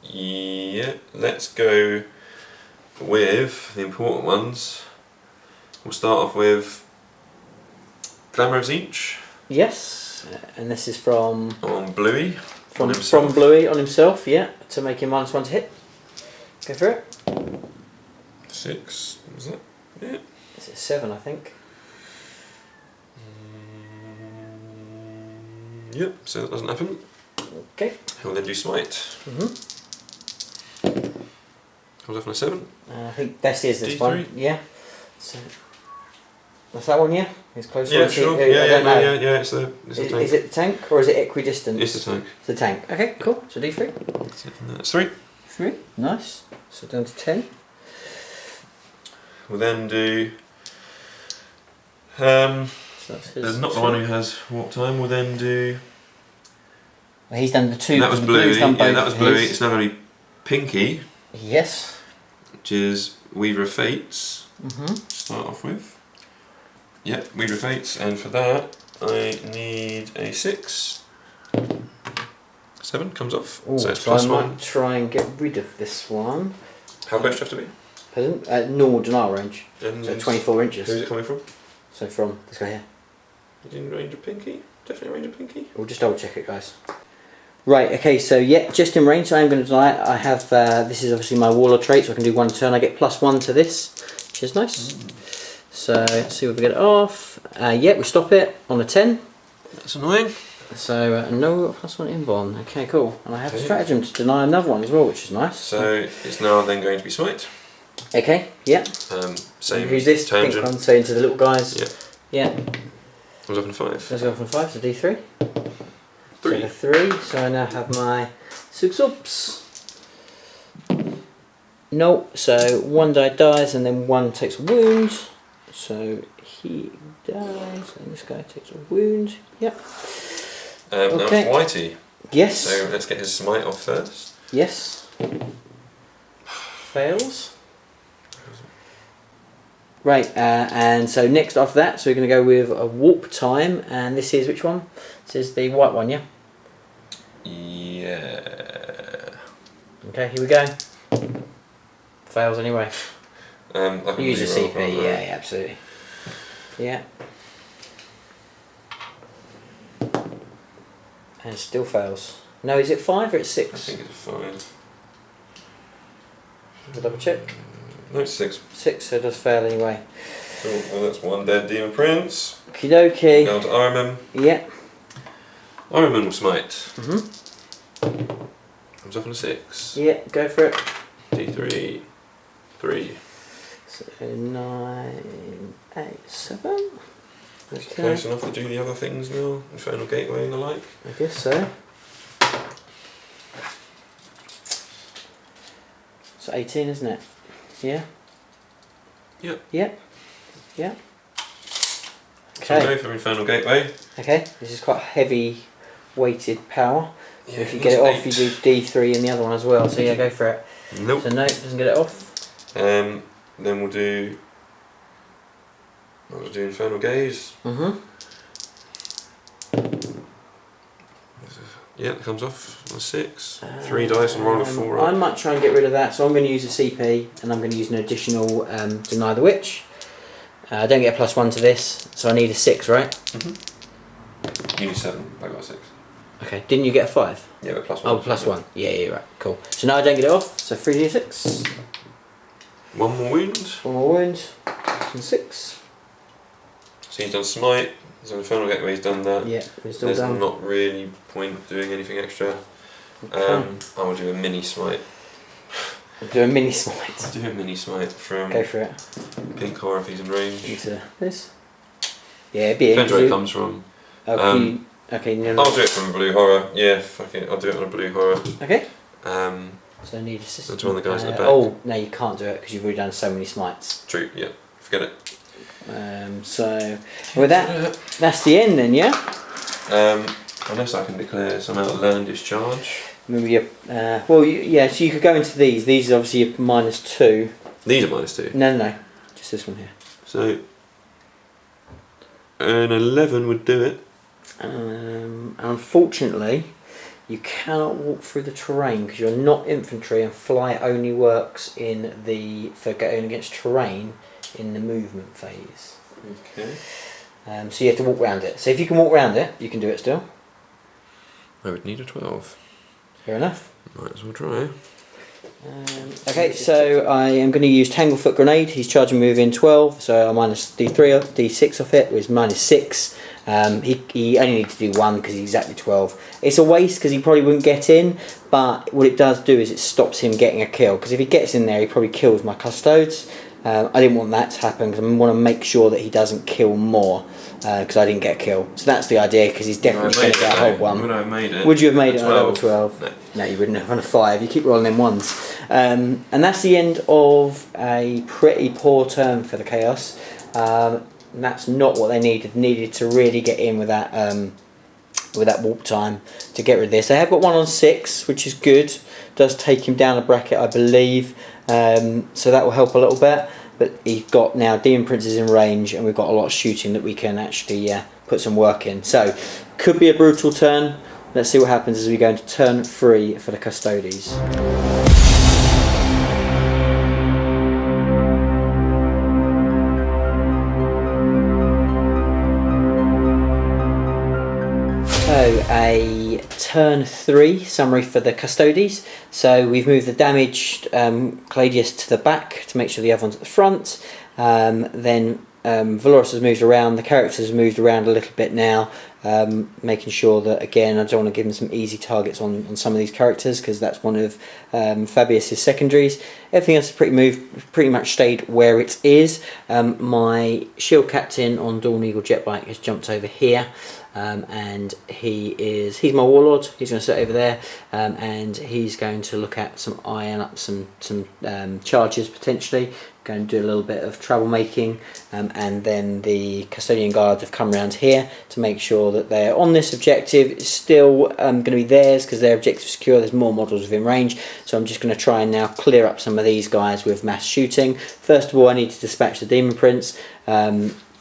yeah, let's go with the important ones. We'll start off with Glamour of Zinch Yes, and this is from on Bluey. from Bluey on himself, yeah, to make him -1 to hit. Go for it. 6, was that? Yeah. Is it 7, I think? Yep, so that doesn't happen. Okay. He'll then do Smite. Comes off on a 7. I think this is this D3. one, yeah. So, what's that one, yeah? It's close. Yeah, sure. Yeah, it's the tank. Is it the tank or is it equidistant? It's the tank. It's the tank. Okay, cool. So D3. That's 3. 3. Nice. So down to 10. We'll then do. So that's his There's not the one who has warp time. We'll then do. Well, he's done the 2. That was the Bluey. Blue's done Yeah, both that was of Bluey. his. It's now going to be Pinky, Yes. which is Weaver of Fates. Start off with. Yep, Weaver of Fates, and for that I need a 6. 7 comes off. Ooh, so it's so I +1. might try and get rid of this one. How close do you have to be? Pardon? Normal denial range. And So 24 inches. who's it coming from? So from this guy here. Is in range of Pinky? Definitely range of Pinky. We'll just double check it, guys. Right, okay, so yeah, just in range, so I'm going to deny it. I have, this is obviously my Warlord trait, so I can do 1 turn. I get +1 to this, which is nice. So, let's see if we get it off. Yeah, we stop it on a 10. That's annoying. So no +1 invuln. Okay, cool. And I have a Okay. stratagem to deny another one as well, which is nice. So it's now then going to be smite. Okay, yeah. Same. Who's this? Pink tangent. one, so into the little guys. Yeah. Yeah. Comes up in 5. Let's go from 5 to D3. 3. So 3. So I now have my 6 ups. No, so 1 die dies and then 1 takes a wound. So he dies and this guy takes a wound. Yep. Now Okay. it's Whitey. Yes. So let's get his smite off first. Yes. Fails. Right, and so next after that, so we're going to go with a warp time, and this is which one? This is the white one, yeah? Yeah. Okay, here we go. Fails anyway. I can Use your reroll, CP, can't I? yeah, absolutely. Yeah. And it still fails. No, is it 5 or it's I 6? think it's 5. We'll double check. No, it's 6. 6, so it does fail anyway. Cool. Well, that's 1 dead Demon Prince. Okie dokie. Down to Ahriman. Yeah. Ahriman will smite. Mhm. Comes up on a 6. Yeah, go for it. D3. 3. So 9, 8, 7. Okay. Close enough to do the other things now. Infernal Gateway and the like. I guess so. So 18, isn't it? Yeah? Yep. Yep. Yeah. So we'll Okay. go for Infernal Gateway. Okay, this is quite heavy weighted power. Yeah, So if you it get it was off, 8. you do D3 and the other one as well. So yeah, go for it. Nope. So no, it doesn't get it off. Then we'll do. I'll do Infernal Gaze. Mm-hmm. Yeah, it comes off on a 6. 3 dice and roll a 4 I up. might try and get rid of that, so I'm going to use a CP and I'm going to use an additional Deny the Witch. I don't get a +1 to this, so I need a 6, right? You need 7, I got a 6. Okay, didn't you get a 5? Yeah, but +1. Oh, +1. Yeah, yeah, right, cool. So now I don't get it off, so 3d6. 1 more wound. 1 more wound, and 6. So he's done Smite. So Infernal Gateway, he's done that. Yeah, we're still There's done. not really point doing anything extra. Okay. I will do a mini Smite. Do a mini smite. Do a mini Smite from Go for it. Pink Horror if he's in range. Into this. Yeah, it'd be Depends where it easy. comes from. Okay, no, I'll do it from Blue Horror. Yeah, fuck it. I'll do it on a Blue Horror. Okay. Um, So I need assistance. That's one of the guys in the back. Oh, no, you can't do it because you've already done so many smites. true. Yeah. Forget it. So with that, that's the end then, yeah? Unless I can declare some outlandish charge. Remember your, yeah, so you could go into these. These are obviously your -2. These are -2. No, just this one here. So an 11 would do it. Unfortunately, you cannot walk through the terrain because you're not infantry, and fly only works in for going against terrain in the movement phase. Okay. So you have to walk around it. So if you can walk around it, you can do it still. I would need a 12. Fair enough. Might as well try. Okay, so I am going to use Tanglefoot Grenade. He's charging move in 12, so I'm -D3 off, D6 off it, which is -6. He only needs to do 1 because he's exactly 12. It's a waste because he probably wouldn't get in, but what it does do is it stops him getting a kill, because if he gets in there he probably kills my Custodes. I didn't want that to happen because I want to make sure that he doesn't kill more, because I didn't get a kill. So that's the idea, because he's definitely going to get a hold one. Would I have made it? Would you have made it on level 12? No. No, you wouldn't have on a 5. You keep rolling in 1s. And that's the end of a pretty poor turn for the Chaos. And that's not what they needed. Needed to really get in with that warp time to get rid of this. They have got 1 on 6, which is good. Does take him down a bracket, I believe. So that will help a little bit. But he's got now Demon Princes in range, and we've got a lot of shooting that we can actually put some work in. So could be a brutal turn. Let's see what happens as we go into turn 3 for the Custodes. So a turn 3 summary for the Custodes. So we've moved the damaged Caladius to the back to make sure the other one's at the front. Then Valoris has moved around, the characters have moved around a little bit now, making sure that, again, I don't want to give him some easy targets on some of these characters, because that's one of Fabius's secondaries. Everything else is pretty much stayed where it is. My shield captain on Dawn Eagle Jetbike has jumped over here, and he's my warlord. He's going to sit over there, and he's going to look at some iron up some charges potentially. Going to do a little bit of troublemaking, and then the Custodian Guard have come around here to make sure that they're on this objective. It's still going to be theirs because their objective is secure. There's more models within range, so I'm just going to try and now clear up some of these guys with mass shooting. First of all, I need to dispatch the Demon Prince.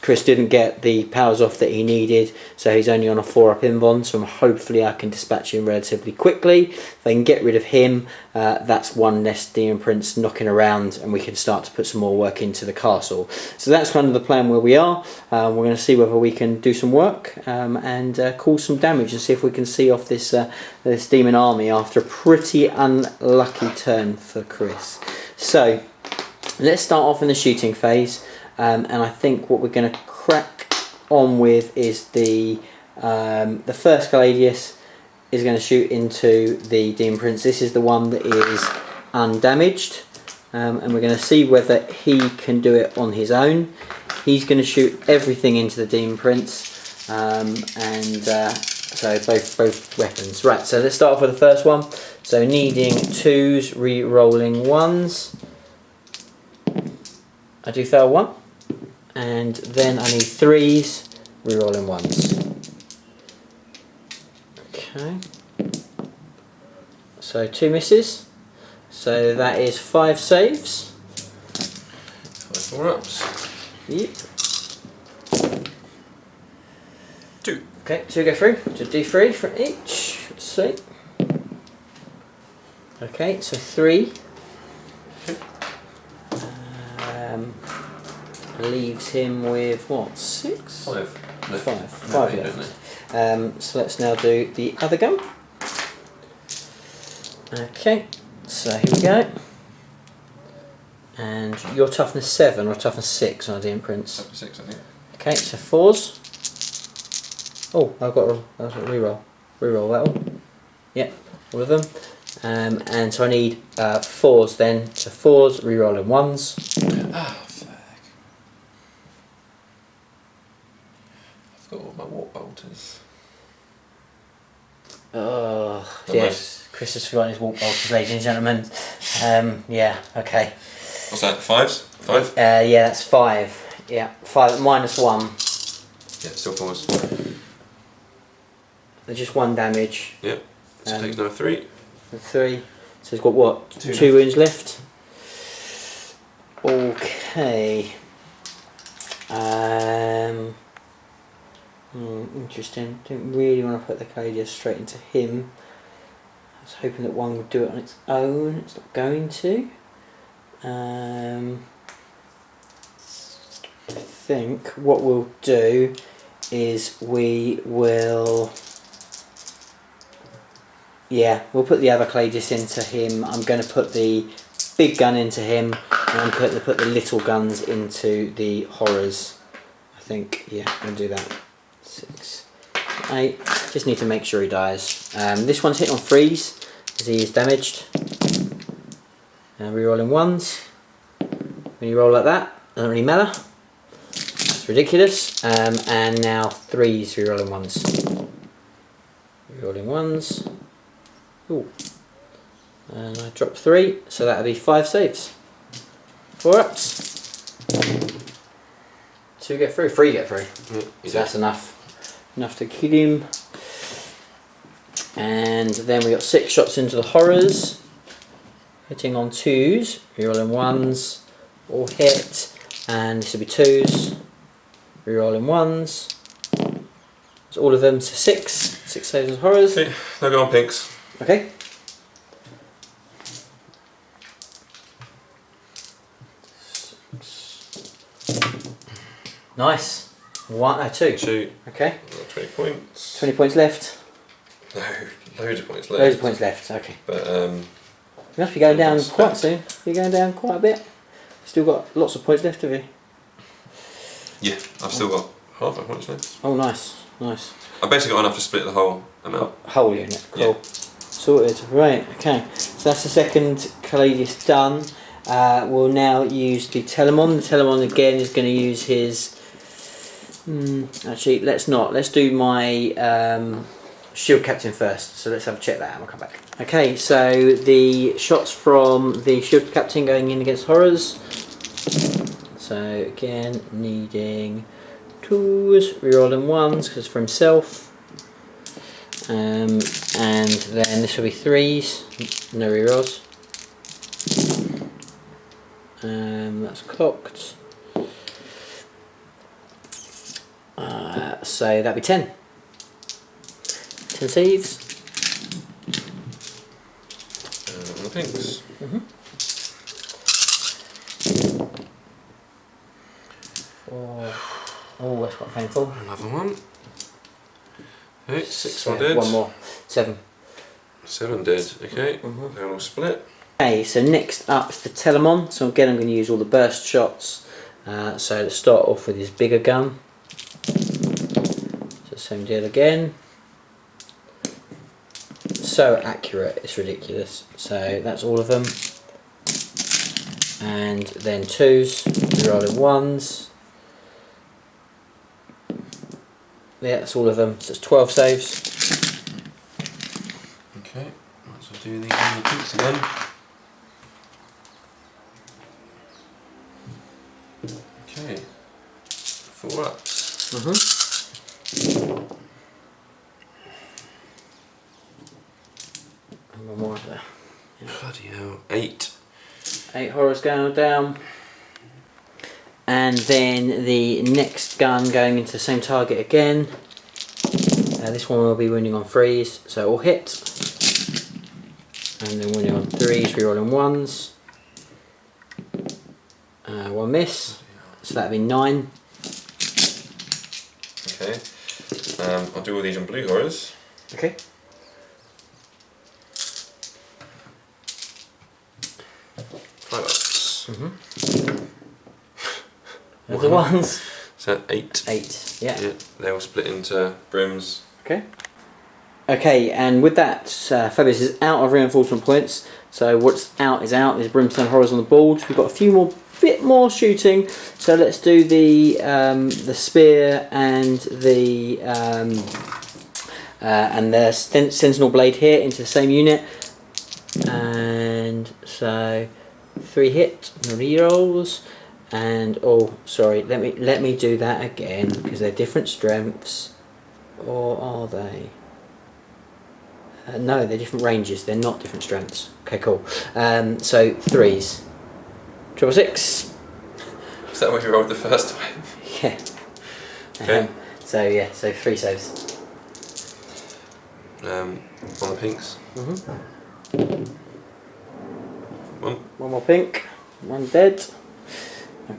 Chris didn't get the powers off that he needed, so he's only on a 4-up invuln, so hopefully I can dispatch him relatively quickly. If I can get rid of him, that's one less Demon Prince knocking around, and we can start to put some more work into the castle. So that's kind of the plan where we are. We're going to see whether we can do some work and cause some damage, and see if we can see off this demon army after a pretty unlucky turn for Chris. So let's start off in the shooting phase. And I think what we're going to crack on with is the first Gladius is going to shoot into the Demon Prince. This is the one that is undamaged, and we're going to see whether he can do it on his own. He's going to shoot everything into the Demon Prince, so both weapons. Right, so let's start off with the first one. So needing 2s, re-rolling 1s. I do fail 1. And then I need 3s, re-rolling 1s. Okay. So 2 misses. So that is 5 saves. 5 4-ups. Yep. 2. Okay, 2 go through. So D3 for each. Let's see. Okay, so 3. Leaves him with what? 6? 5. 5 left. So let's now do the other gun. Okay, so here we go. And your toughness 7 or toughness 6 on a Demon Prince? Toughness 6, I think. Okay, so 4s. Oh, I've got a reroll. Reroll that one. Yep, all of them. And so I need 4s then. So 4s, rerolling 1s. Ah, fuck. I've got all my warp bolters. Oh, yes. Chris has forgotten his warp bolters, ladies and gentlemen. Yeah, okay. What's that, 5s? 5? Yeah, that's 5. Yeah, 5 minus 1. Yeah, still 4s. There's just 1 damage. Yeah, so take another 3. 3. So he's got what? 2 wounds left. Okay. Interesting. Didn't really want to put the Cadia straight into him. I was hoping that one would do it on its own. It's not going to. I think what we'll do is we will. Yeah, we'll put the other Claydus into him. I'm going to put the big gun into him, and I'm going to put the little guns into the horrors. I think, yeah, I'm going to do that. 6, 8. Just need to make sure he dies. This one's hit on freeze, as he is damaged. Rerolling 1s. When you roll like that, doesn't really matter. It's ridiculous. And now 3s, rerolling 1s. Rerolling 1s. Ooh. And I dropped 3, so that'll be 5 saves. 4 ups. 2 get through, 3 get through. So that's enough. Enough to kill him. And then we got 6 shots into the horrors. Hitting on 2s, rerolling 1s, all hit. And this will be 2s, rerolling 1s. So all of them to 6. 6 saves and horrors. Okay, now go on pinks. Okay. Nice. 2. 2. Okay. 20 points. 20 points left. No, loads of points left. Loads of points left. Okay. But you must be going down quite soon. You're going down quite a bit. Still got lots of points left of you. Yeah, I've still got half my points left. Oh, nice, nice. I've basically got enough to split the whole amount. Whole unit, cool. Yeah. Sorted, right, okay. So that's the second Caladius done. We'll now use the Telemon. The Telemon again is going to use his... actually, let's not. Let's do my Shield Captain first. So let's have a check that out and we'll come back. Okay, so the shots from the Shield Captain going in against Horrors. So again, needing 2s, rerolling 1s because it's for himself. And then this will be 3s, no rerolls. That's cocked. So that'd be 10. 10 saves. The pinks. Oh, that's quite painful. Another one. Okay, 6 more dead. One more. 7. 7 dead. Okay, they're all split. Okay, so next up is the Telemon. So again, I'm going to use all the burst shots. So let's start off with his bigger gun. So same deal again. So accurate, it's ridiculous. So that's all of them. And then 2s, rerolling 1s. Yeah, that's all of them. So it's 12 saves. Okay, let's do these on the pinks again. Okay, 4 ups. And one more there. Bloody hell, 8. 8 Horrors going down. And then the next gun going into the same target again. This one will be winning on 3s, so it will hit. And then winning on 3s, rerolling 1s. 1 miss, so that'd be 9. Okay, I'll do all these on blue Horrors. Okay. Five ups. The ones. So 8. 8, yeah. Yeah, they all split into brims. Okay. Okay, and with that, Fabius is out of reinforcement points. So what's out is out. There's Brimstone Horrors on the board. We've got a few more, bit more shooting. So let's do the spear and the Sentinel Blade here into the same unit. And so 3 hit, rerolls. And oh, sorry, let me do that again because they're different strengths, or are they? No, they're different ranges. They're not different strengths. Okay, cool. So 3s, 666. Is that what you rolled the first time? Yeah. Okay. So yeah, so 3 saves. On the pinks. One more pink. 1 dead.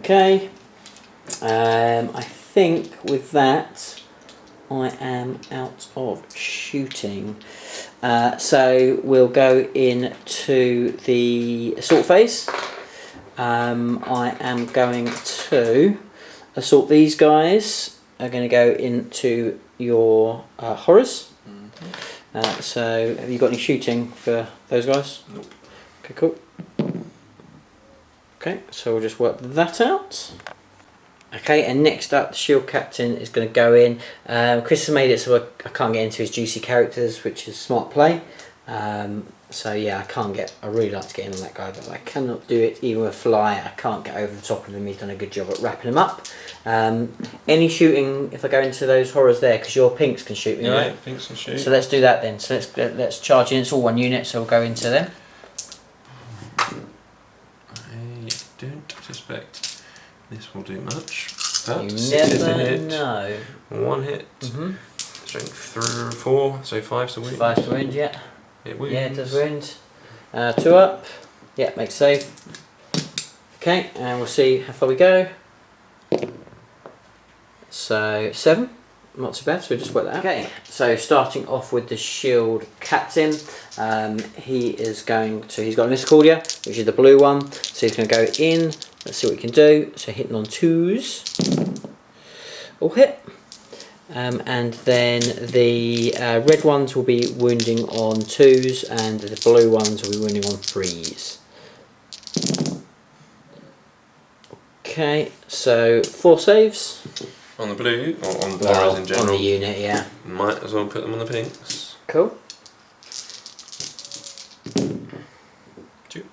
Okay, I think with that I am out of shooting. So we'll go into the assault phase. I am going to assault these guys. Are going to go into your Horrors. So have you got any shooting for those guys? Nope. Okay, cool. Okay, so we'll just work that out. Okay, and next up, the Shield Captain is going to go in. Chris has made it so I can't get into his juicy characters, which is smart play. So yeah, I really like to get in on that guy, but I cannot do it even with Fly. I can't get over the top of him. He's done a good job at wrapping him up. Any shooting if I go into those Horrors there, because your pinks can shoot me, right? Yeah, pinks can shoot. So let's do that then. So let's charge in. It's all 1 unit, so we'll go into them. I don't suspect this will do much. But You 6 hits a never hit, know. 1 hit, strength 4, so 5 to win. 5 to wound, yeah. It wins. Yeah, it does wound. 2 up. Yeah, makes save. Okay, and we'll see how far we go. So 7, not too bad. So we'll just work that out. Okay, so starting off with the Shield Captain, he's got a Misericordia, which is the blue one. So he's going to go in. Let's see what he can do. So hitting on 2s. all hit. And then the red ones will be wounding on 2s, and the blue ones will be wounding on 3s. Okay, so 4 saves. On the blue, or on the horrors in general? On the unit, yeah. Might as well put them on the pinks. Cool. 2.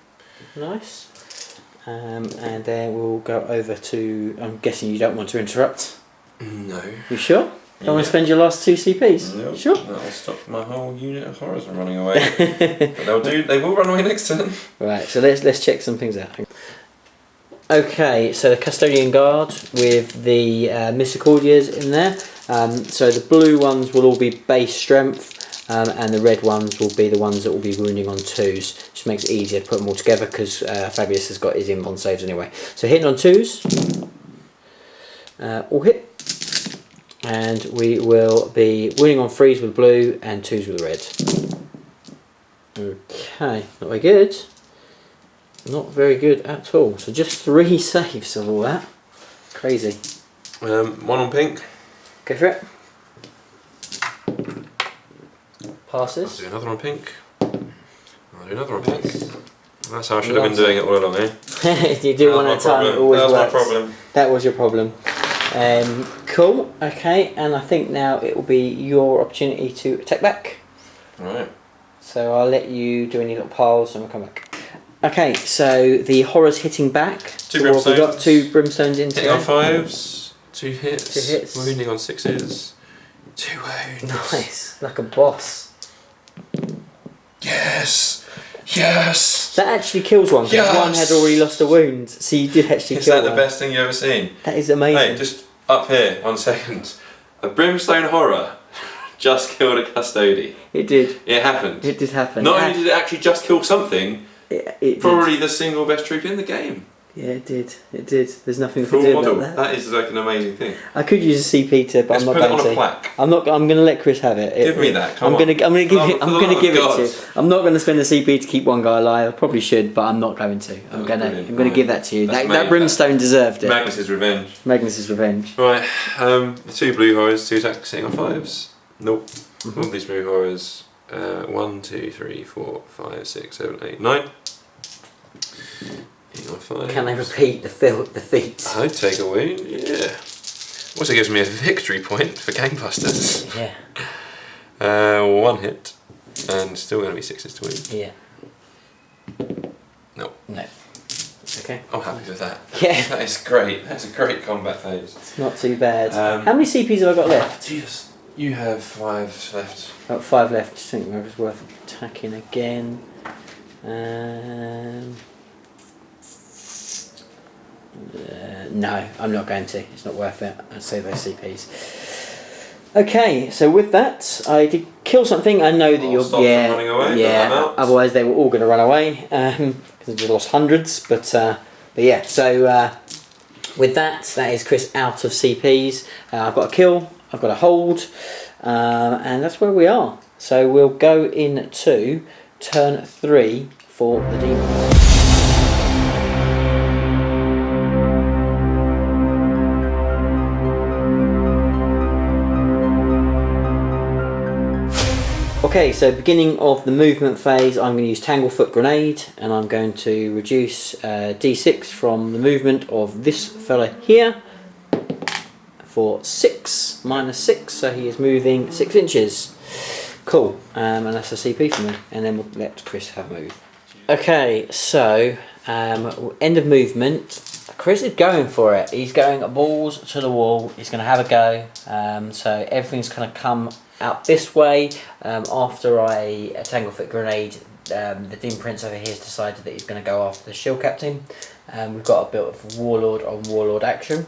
Nice. And then we'll go over to... I'm guessing you don't want to interrupt. No. You sure? Don't want to spend your last 2 CPs? No. Sure? That'll stop my whole unit of horrors from running away. But they will run away next turn. Right, so let's check some things out. Okay, so the Custodian Guard with the Misericordias in there. So the blue ones will all be base strength, and the red ones will be the ones that will be wounding on 2s. Just makes it easier to put them all together because Fabius has got his inbond saves anyway. So hitting on 2s, all hit. And we will be wounding on 3s with blue and 2s with red. Okay, not very good. Not very good at all. So just 3 saves of all that. Crazy. 1 on pink. Go for it. I'll Passes. do another on pink. I'll do another on pink. That's how I should have been doing it all along, eh? You do one at a time, it always works. That was my problem. That was your problem. Cool, okay, and I think now it will be your opportunity to attack back. Right. So I'll let you do any little piles and we'll come back. Okay, so the horror's hitting back. 2 So what have we got? brimstones. 2 brimstones into Hitting on it. 5s. 2 hits. 2 hits. Wounding on 6s. 2 wounds. Nice, like a boss. Yes! Yes! That actually kills one, because Yes! one had already lost a wound, so you did actually Is kill that one. the best thing you've ever seen? That is amazing. Hey, just up here, 1 second. A brimstone horror just killed a custody. It did. It happened. It did happen. Not only did it actually just kill something, it probably the single best troop in the game. Yeah, it did. It did. There's nothing we Full can do model. about that. That is like an amazing thing. I could use a CP to, but Let's I'm not put it going on a to. plaque. I'm going to let Chris have it. Give me that. Come I'm on. going to give it. I'm For the going to love give of it God. to you. I'm not going to spend a CP to keep one guy alive. I probably should, but I'm not going to. I'm going to give that to you. That's That brimstone deserved it. Magnus's revenge. Magnus's revenge. Right. The 2 blue horrors, 2 attacks, sitting on 5s. Nope. All these blue horrors. 1, 2, 3, 4, 5, 6, 7, 8, 9. Can they repeat the feats? I'd take a wound, yeah. Also gives me a victory point for Gangbusters. Yeah. 1 hit, and still going to be 6s to wound. Yeah. No. No. Okay. I'm happy with that. Yeah. That is great. That's a great combat phase. It's not too bad. How many CPs have I got left? Jesus. You have 5 left. Got 5 left. I think it was worth attacking again. No, I'm not going to. It's not worth it. I'll save those CPs. Okay, so with that, I did kill something. I know that you're. Stop them running away. Yeah. Otherwise, they were all going to run away because I just lost hundreds. But yeah. So with that, that is Chris out of CPs. I've got a kill. I've got a hold, and that's where we are. So we'll go into turn 3 for the demon. Okay, so beginning of the movement phase, I'm going to use Tanglefoot Grenade, and I'm going to reduce D6 from the movement of this fella here for 6, -6, so he is moving 6 inches. Cool, and that's a CP for me, and then we'll let Chris have a move. Okay, so end of movement. Chris is going for it. He's going balls to the wall. He's going to have a go. So everything's going to come out this way. After I Tanglefoot Grenade, the Demon Prince over here has decided that he's going to go after the Shield Captain. We've got a bit of Warlord on Warlord action,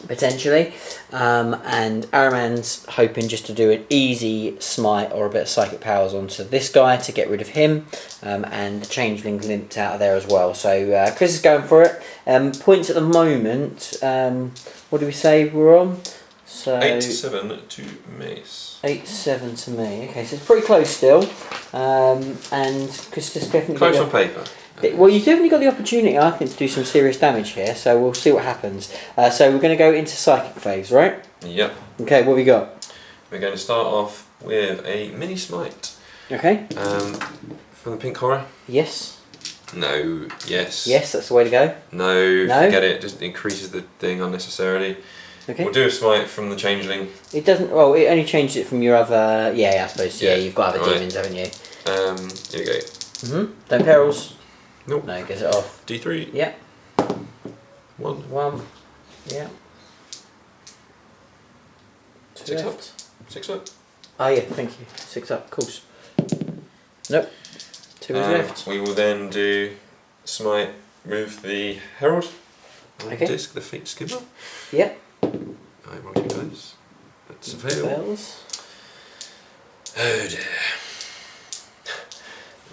potentially. And Araman's hoping just to do an easy smite or a bit of psychic powers onto this guy to get rid of him. And the Changeling limped out of there as well. So Chris is going for it. Points at the moment, what do we say we're on? So 8-7 to Mace. 8-7 to me. Okay, so it's pretty close still. And Chris just definitely Close on paper. well, you've definitely got the opportunity, I think, to do some serious damage here. So we'll see what happens. So we're going to go into psychic phase, right? Yep. Okay, what have you got? We're going to start off with a mini smite. Okay. From the pink horror. Yes. No. Yes. Yes, that's the way to go. No. No? Forget it. It just increases the thing unnecessarily. Okay. We'll do a smite from the changeling. It doesn't. Well, it only changed it from your other. Yeah, I suppose. Yeah, Yeah, you've got other right. demons, haven't you? Here we go. Don't perils. Nope. No, it gets it off. D3. Yeah. 1. 1. Yeah. 6 up. 6 up. Oh yeah, thank you. 6 up, of course. Nope. 2 is left. We will then do smite with the herald. On Okay. the disc, the fate skimmer. Yeah. I roll 2 dice. That's a fail. Fails. Oh dear.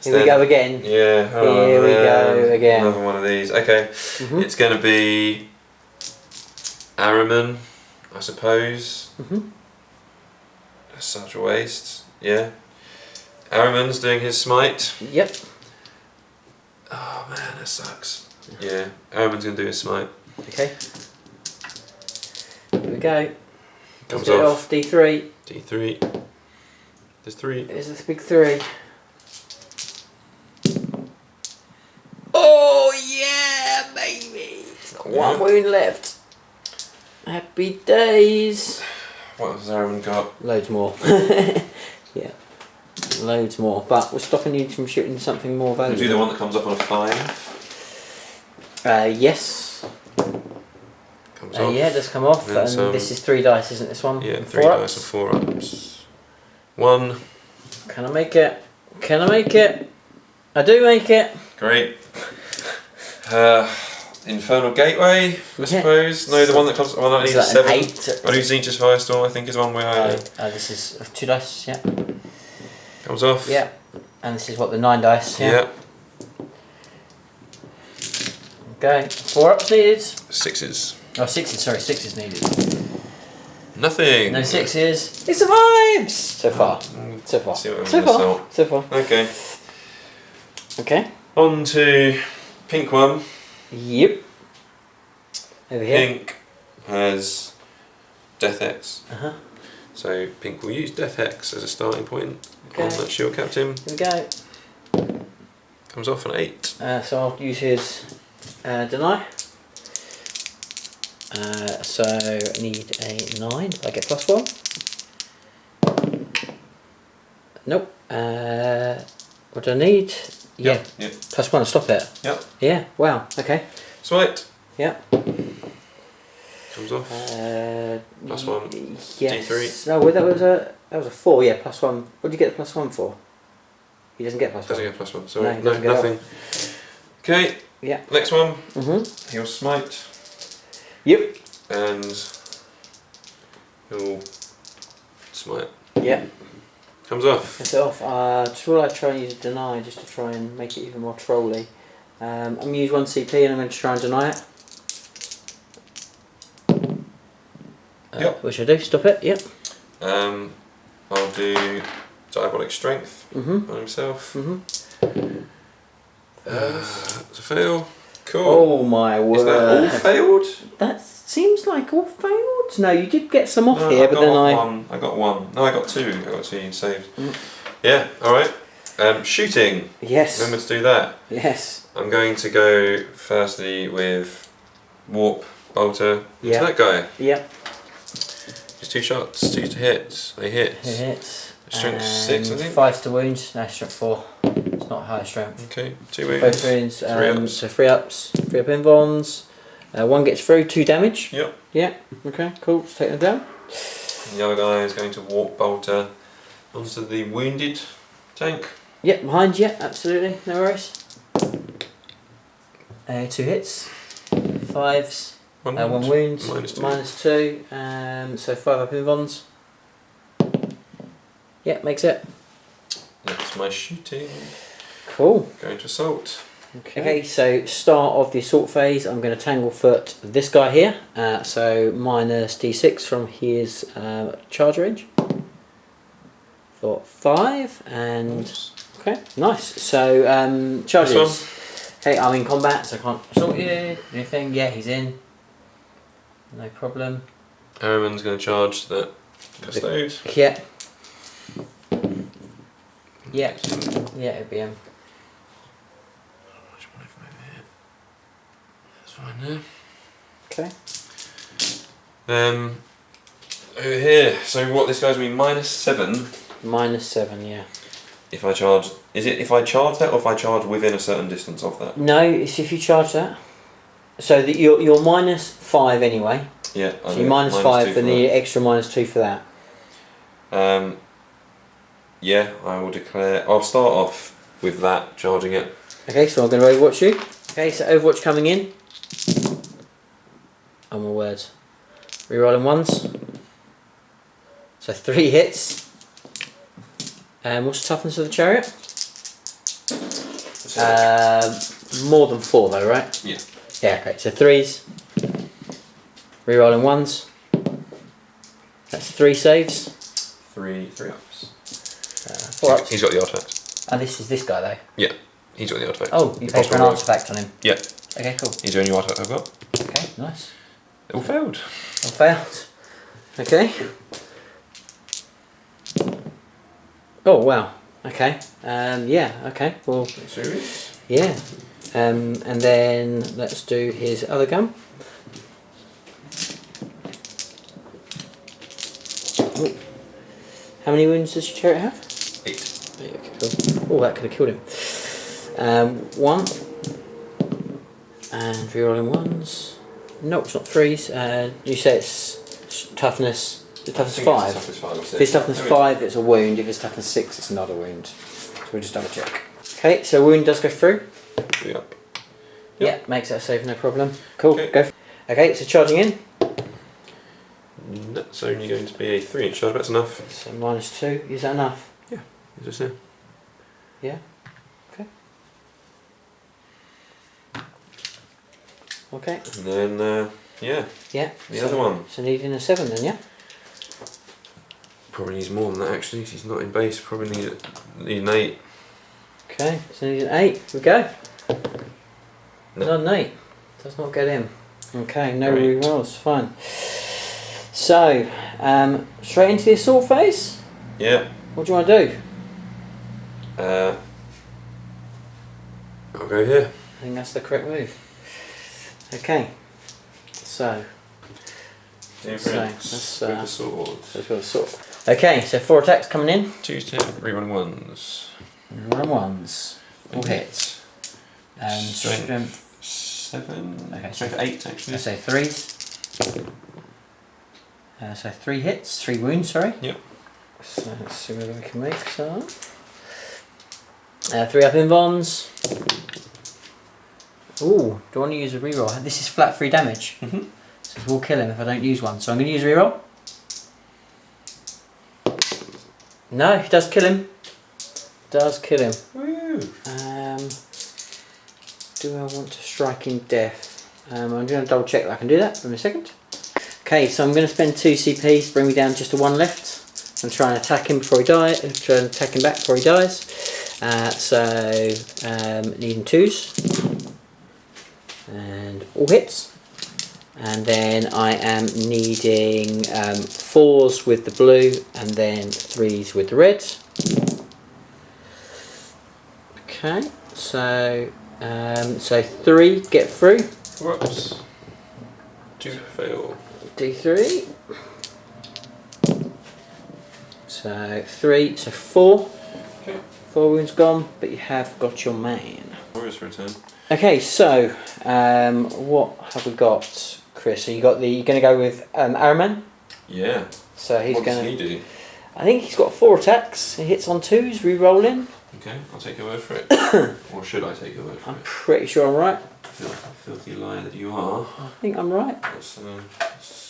Here we go again. Yeah. Here we go again. Another one of these. Okay. It's going to be Araman, I suppose. That's such a waste. Yeah. Araman's doing his smite. Yep. Oh man, that sucks. Yeah. Araman's going to do his smite. Okay. Here we go. Comes Get it off. D3. D3. There's 3. There's this big 3. Oh yeah, baby! One wound left. Happy days. What has Araman got? Loads more. Yeah. Loads more. But we're stopping you from shooting something more We'll do the valuable. one that comes up on a 5. Yes. Comes off. Yeah, it does come off. And And some- this is 3 dice, isn't this one? Yeah, And 3 4 dice and 4 ups. 1. Can I make it? Can I make it? I do make it. Great. Infernal Gateway, I suppose. No, the one that comes. Well, that needs Is a that 7. an 8? I do Zetus Firestorm, I think, is one where This is 2 dice, yeah. comes off. Yeah. And this is what, the 9 dice, yeah. Okay. 4 ups needed. 6s. Oh, 6s, sorry, 6s needed. Nothing. No 6s. It survives! So far. So far. See what I'm So gonna far. So far. Okay. Okay. On to pink one. Yep. Over here. Pink has Death Hex. So pink will use Death Hex as a starting point on that shield captain. Here we go. Comes off an 8. So I'll use his deny. So I need a 9 if I get +1. Nope. What do I need? Yeah. Yep. +1 to stop it. Yep. Yeah. Wow. Okay. Smite. Yeah. Comes off. +1. Yes. D3. No, well, that was a 4. Yeah. +1. What do you get the +1 for? He doesn't get +1. Doesn't get +1. No, Sorry. he No, doesn't get nothing. Okay. Yeah. Next one. Mm-hmm. He'll smite. Yep. And he'll smite. Yeah. Comes off. That's it off. Will I try and use a deny just to try and make it even more trolly? I'm going to use 1 CP and I'm going to try and deny it. Yep. Which I do. Stop it. Yep. I'll do Diabolic Strength on himself. It's a fail. Cool. Oh my word. Is that all failed? That seems like all failed. No, you did get some off No, here, I but got then off I... one. I got 1. No, I got 2. I got 2 saved. Yeah, alright. Shooting. Yes. Remember to do that. Yes. I'm going to go firstly with Warp Bolter into Yeah. that guy. Yep. Just 2 shots, 2 hits. They hit. It hits. Strength 6, I think. 5 to wounds. No, strength 4. It's not high strength. Okay, 2 wounds. Both wounds. 3 ups. So 3 ups. 3 up invons. 1 gets through. 2 damage. Yep. Yeah. Okay. Cool. Let's take them down. The other guy is going to Warp Bolter onto the wounded tank. Yep. Behind you. Absolutely. No worries. 2 hits. 5s. 1 1 wound. wound. -2. -2. So 5 up invons. Yeah. Makes it. That's my shooting. Cool. Going to assault. Okay, so start of the assault phase, I'm going to Tanglefoot this guy here, so minus d6 from his charge range for 5, and okay, nice. So charges. Okay, I'm in combat, so I can't assault you. Anything? Yeah, he's in. No problem. Harriman's going to charge the Custode. Yeah. Yeah. Yeah, it'd be him. That's fine there. Okay. Over here, so what this guy's mean -7? -7, yeah. If I charge, is it if I charge that or if I charge within a certain distance of that? No, it's if you charge that. So that you're -5 anyway. Yeah. So you're -5 and the extra -2 for that. Yeah, I will declare. I'll start off with that, charging it. Okay, so I'm going to Overwatch you. Okay, so Overwatch coming in. Oh my word. Rerolling ones. So 3 hits. And what's the toughness of the chariot? More than 4 though, right? Yeah. Yeah, okay, so 3s. Rerolling ones. That's 3 saves. 3 ups. 4 ups. He's got the artifact. Oh, this is this guy though. Yeah, he's got the artifact. Oh, you paid for an artifact on him. Yeah. Okay, cool. He's the only artifact I've got. Okay, nice. It all failed. All failed. Okay. Oh wow. Okay. Yeah. Okay. Well. Serious? Yeah. And then let's do his other gun. Oh. How many wounds does your chariot have? 8. Okay, cool. Oh, that could have killed him. 1. And rerolling ones. No, it's not 3s. You say it's toughness. The toughness 5. If it's toughness 5, it's a wound. If it's toughness 6, it's not a wound. So we'll just double check. Okay, so wound does go through. Yep. Yeah, makes that save, no problem. Cool, Okay. go. Okay, so charging in. That's only going to be a 3-inch charge. That's enough. So -2. Is that enough? Yeah. Is this it? Yeah. Okay. Okay. And then yeah. Yeah. The other one. So needing a 7 then, yeah. Probably needs more than that actually, because he's not in base. Probably need an 8. Okay, so needing 8. Here we go. No. Not an 8. Does not get in. Okay, no Great. rerolls. Fine. So, straight into the assault phase. Yeah. What do you want to do? I'll go here. I think that's the correct move. Okay. So, Difference that's, with the sword. let's go assault. Okay, so 4 attacks coming in. 2 to 3 ones. Run ones. All hits. And strength. 7. Okay, Strength 8 actually. Let's say 3s. So 3 hits, 3 wounds, sorry. Yep. So let's see whether we can make some. 3 up invulns. Ooh, do I want to use a reroll? This is flat 3 damage. So we'll kill him if I don't use one. So I'm going to use a reroll. No, he does kill him. Does kill him. Woo. Do I want to strike in death? I'm going to double check that I can do that in a second. Okay, so I'm going to spend 2 CP to bring me down just to 1 left. I'm trying to attack him before he dies. Try and attack him back before he dies. Needing 2s. And all hits. And then I am needing 4s with the blue and then 3s with the red. Okay, so 3 get through. Whoops. 2 fail. D3. So 3, so 4. Okay. 4 wounds gone, but you have got your man. Warrior's return. Okay, so what have we got, Chris? So you're going to go with Araman. Yeah. So he's What going does to. he do? I think he's got 4 attacks. He hits on 2s, re-rolling. Okay, I'll take your word for it. Or should I take your word for I'm it? pretty sure I'm right. Filthy liar that you are. I think I'm right. Let's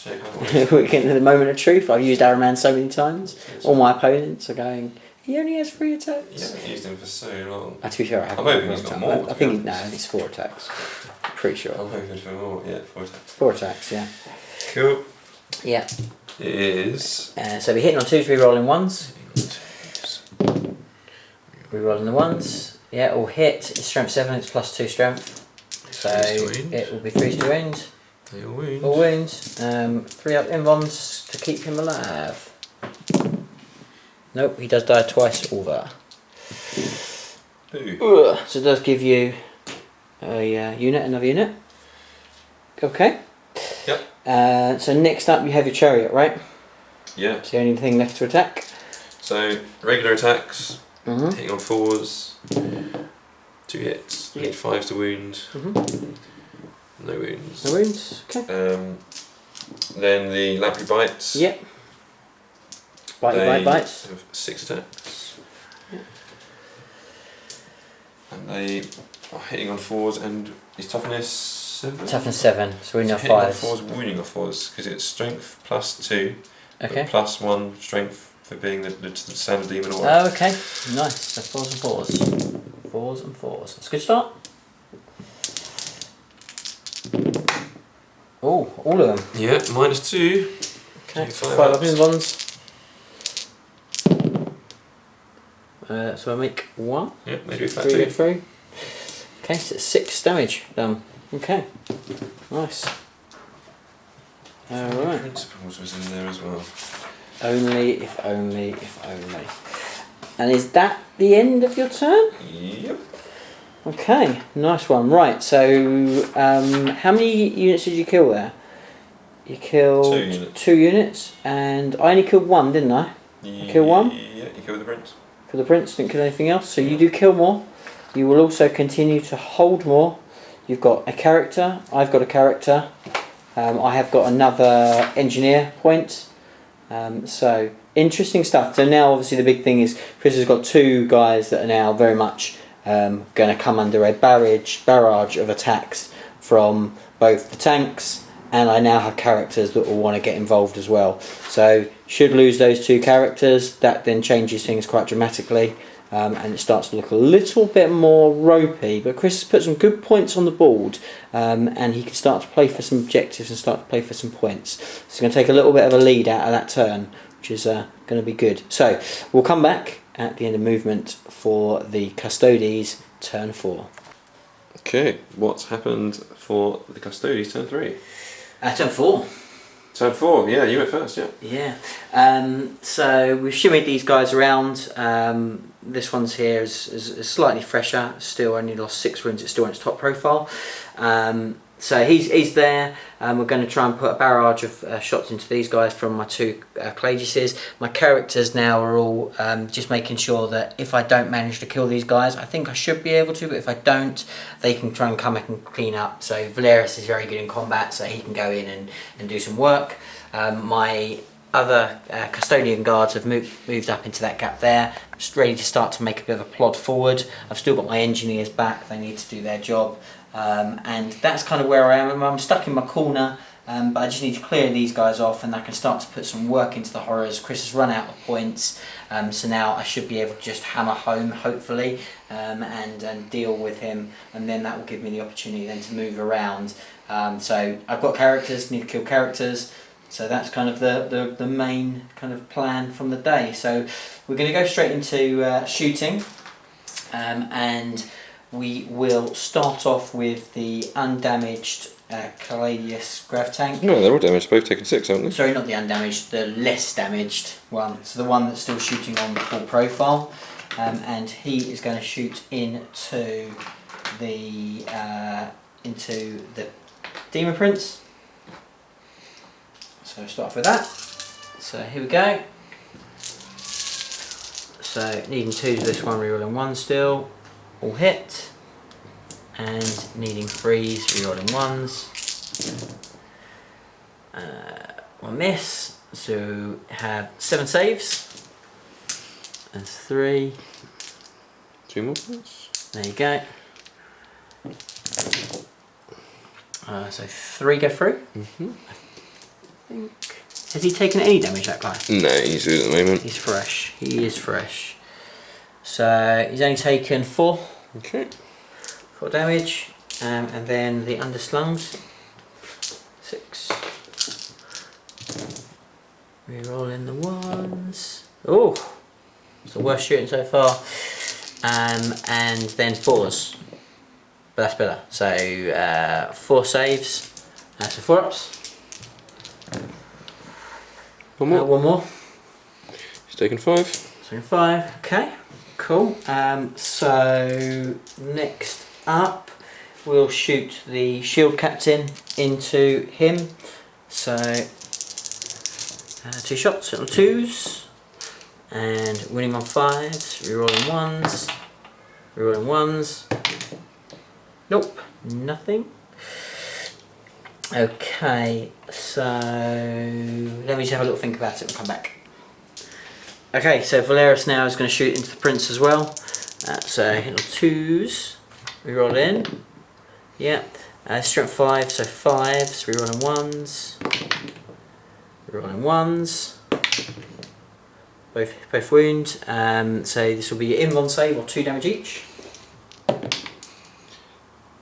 check how it We're getting to the moment of truth. I've used Araman so many times. All my opponents are going, he only has 3 attacks. You haven't used him for so long. To be fair, I haven't. I'm hoping he's got more, I to think be no, it's 4 attacks. Pretty sure. I'm hoping for more. Yeah, 4 attacks. 4 attacks, yeah. Cool. Yeah. It is. So we're hitting on 2s, re-rolling 1s. Re-rolling the 1s. Yeah, all hit. It's strength 7, it's +2 strength. So Threes to wound. it will be 3s to wound. They all wounds. All wounds. 3 up invulns to keep him alive. Nope, he does die twice over. Boo. So it does give you a unit, another unit. Okay. Yep. So next up you have your chariot, right? Yeah. It's the only thing left to attack. So regular attacks, Mm-hmm. hitting on 4s, 2 hits, need 5s to wound, Mm-hmm. no wounds. No wounds. Okay. Then the Lamprey bites. Yep. They Bites. have 6 attacks. And they are hitting on 4s and is toughness 7? Toughness 7. So we know hitting on 5s. 4s, wounding on 4s because it's strength +2, Okay. but +1 strength for being the standard demon or Oh, okay. Nice. So 4s and 4s. 4s and 4s. That's a good start. Oh, all of them. Yeah, -2. Okay. So 5 5 up ups. invulns. So I make 1. Yeah, maybe flat 3 2. go through. Okay, so it's 6 damage done. Okay. Nice. Alright. Principles was in there as well. Only, if only, if only. And is that the end of your turn? Yep. Okay, nice one. Right, so how many units did you kill there? You killed 2 units. 2 units, and I only killed 1, didn't I? Kill 1? Yeah, you kill the prince. For the prince, didn't kill anything else. So you do kill more. You will also continue to hold more. You've got a character. I've got a character. I have got another engineer point. So interesting stuff. So now obviously the big thing is Chris has got 2 guys that are now very much going to come under a barrage of attacks from both the tanks, and I now have characters that will want to get involved as well. So should lose those 2 characters, that then changes things quite dramatically, and it starts to look a little bit more ropey. But Chris has put some good points on the board, and he can start to play for some objectives and start to play for some points. So it's going to take a little bit of a lead out of that turn, which is going to be good. So we'll come back at the end of movement for the Custodes turn 4. Okay, what's happened for the Custodes turn 3? Turn 4. Turn 4, yeah, you went first, yeah. Yeah. So we've shimmied these guys around. This one's here is slightly fresher. Still only lost 6 wounds. It's still on its top profile. So he's there. We're going to try and put a barrage of shots into these guys from my 2 Clagiuses. My characters now are all just making sure that if I don't manage to kill these guys, I think I should be able to, but if I don't, they can try and come back and clean up. So Valerius is very good in combat, so he can go in and do some work. My other custodian guards have moved up into that gap there, just ready to start to make a bit of a plod forward. I've still got my engineers back, they need to do their job. And that's kind of where I am. I'm stuck in my corner, but I just need to clear these guys off and I can start to put some work into the horrors. Chris has run out of points, so now I should be able to just hammer home, hopefully, and deal with him, and then that will give me the opportunity then to move around. So I've got characters, need to kill characters, so that's kind of the main kind of plan from the day. So we're going to go straight into shooting, and we will start off with the undamaged Caladius Grav Tank. No, they're all damaged, both taken 6, haven't they? Sorry, not the undamaged, the less damaged one. So the one that's still shooting on full profile. And he is going to shoot into the Demon Prince. So start off with that. So here we go. So needing 2s with this one, rerolling 1 still. All hit, and needing 3s, rerolling 1s. 1 miss, so have 7 saves. That's 3. 2 more points. There you go. So 3 go through. I think. Has he taken any damage, that guy? No, he's good at the moment. He's fresh. He is fresh. So he's only taken 4. Okay. 4 damage, and then the underslungs. 6. Reroll in the 1s. Oh, it's the worst shooting so far. And then 4s, but that's better. So 4 saves, So 4 ups. One more. One more. He's taken 5. So 5. Okay. Cool. So next up, we'll shoot the shield captain into him. So 2 shots on 2s, and winning on 5s. Rerolling 1s. Rerolling 1s. Nope. Nothing. Okay, so let me just have a little think about it and come back. Okay, so Valeris now is going to shoot into the prince as well. So hit on 2s, reroll in. Yeah, strength 5, so 5s, rerolling 1s, rerolling 1s. Both wounds. So this will be your invuln save or 2 damage each.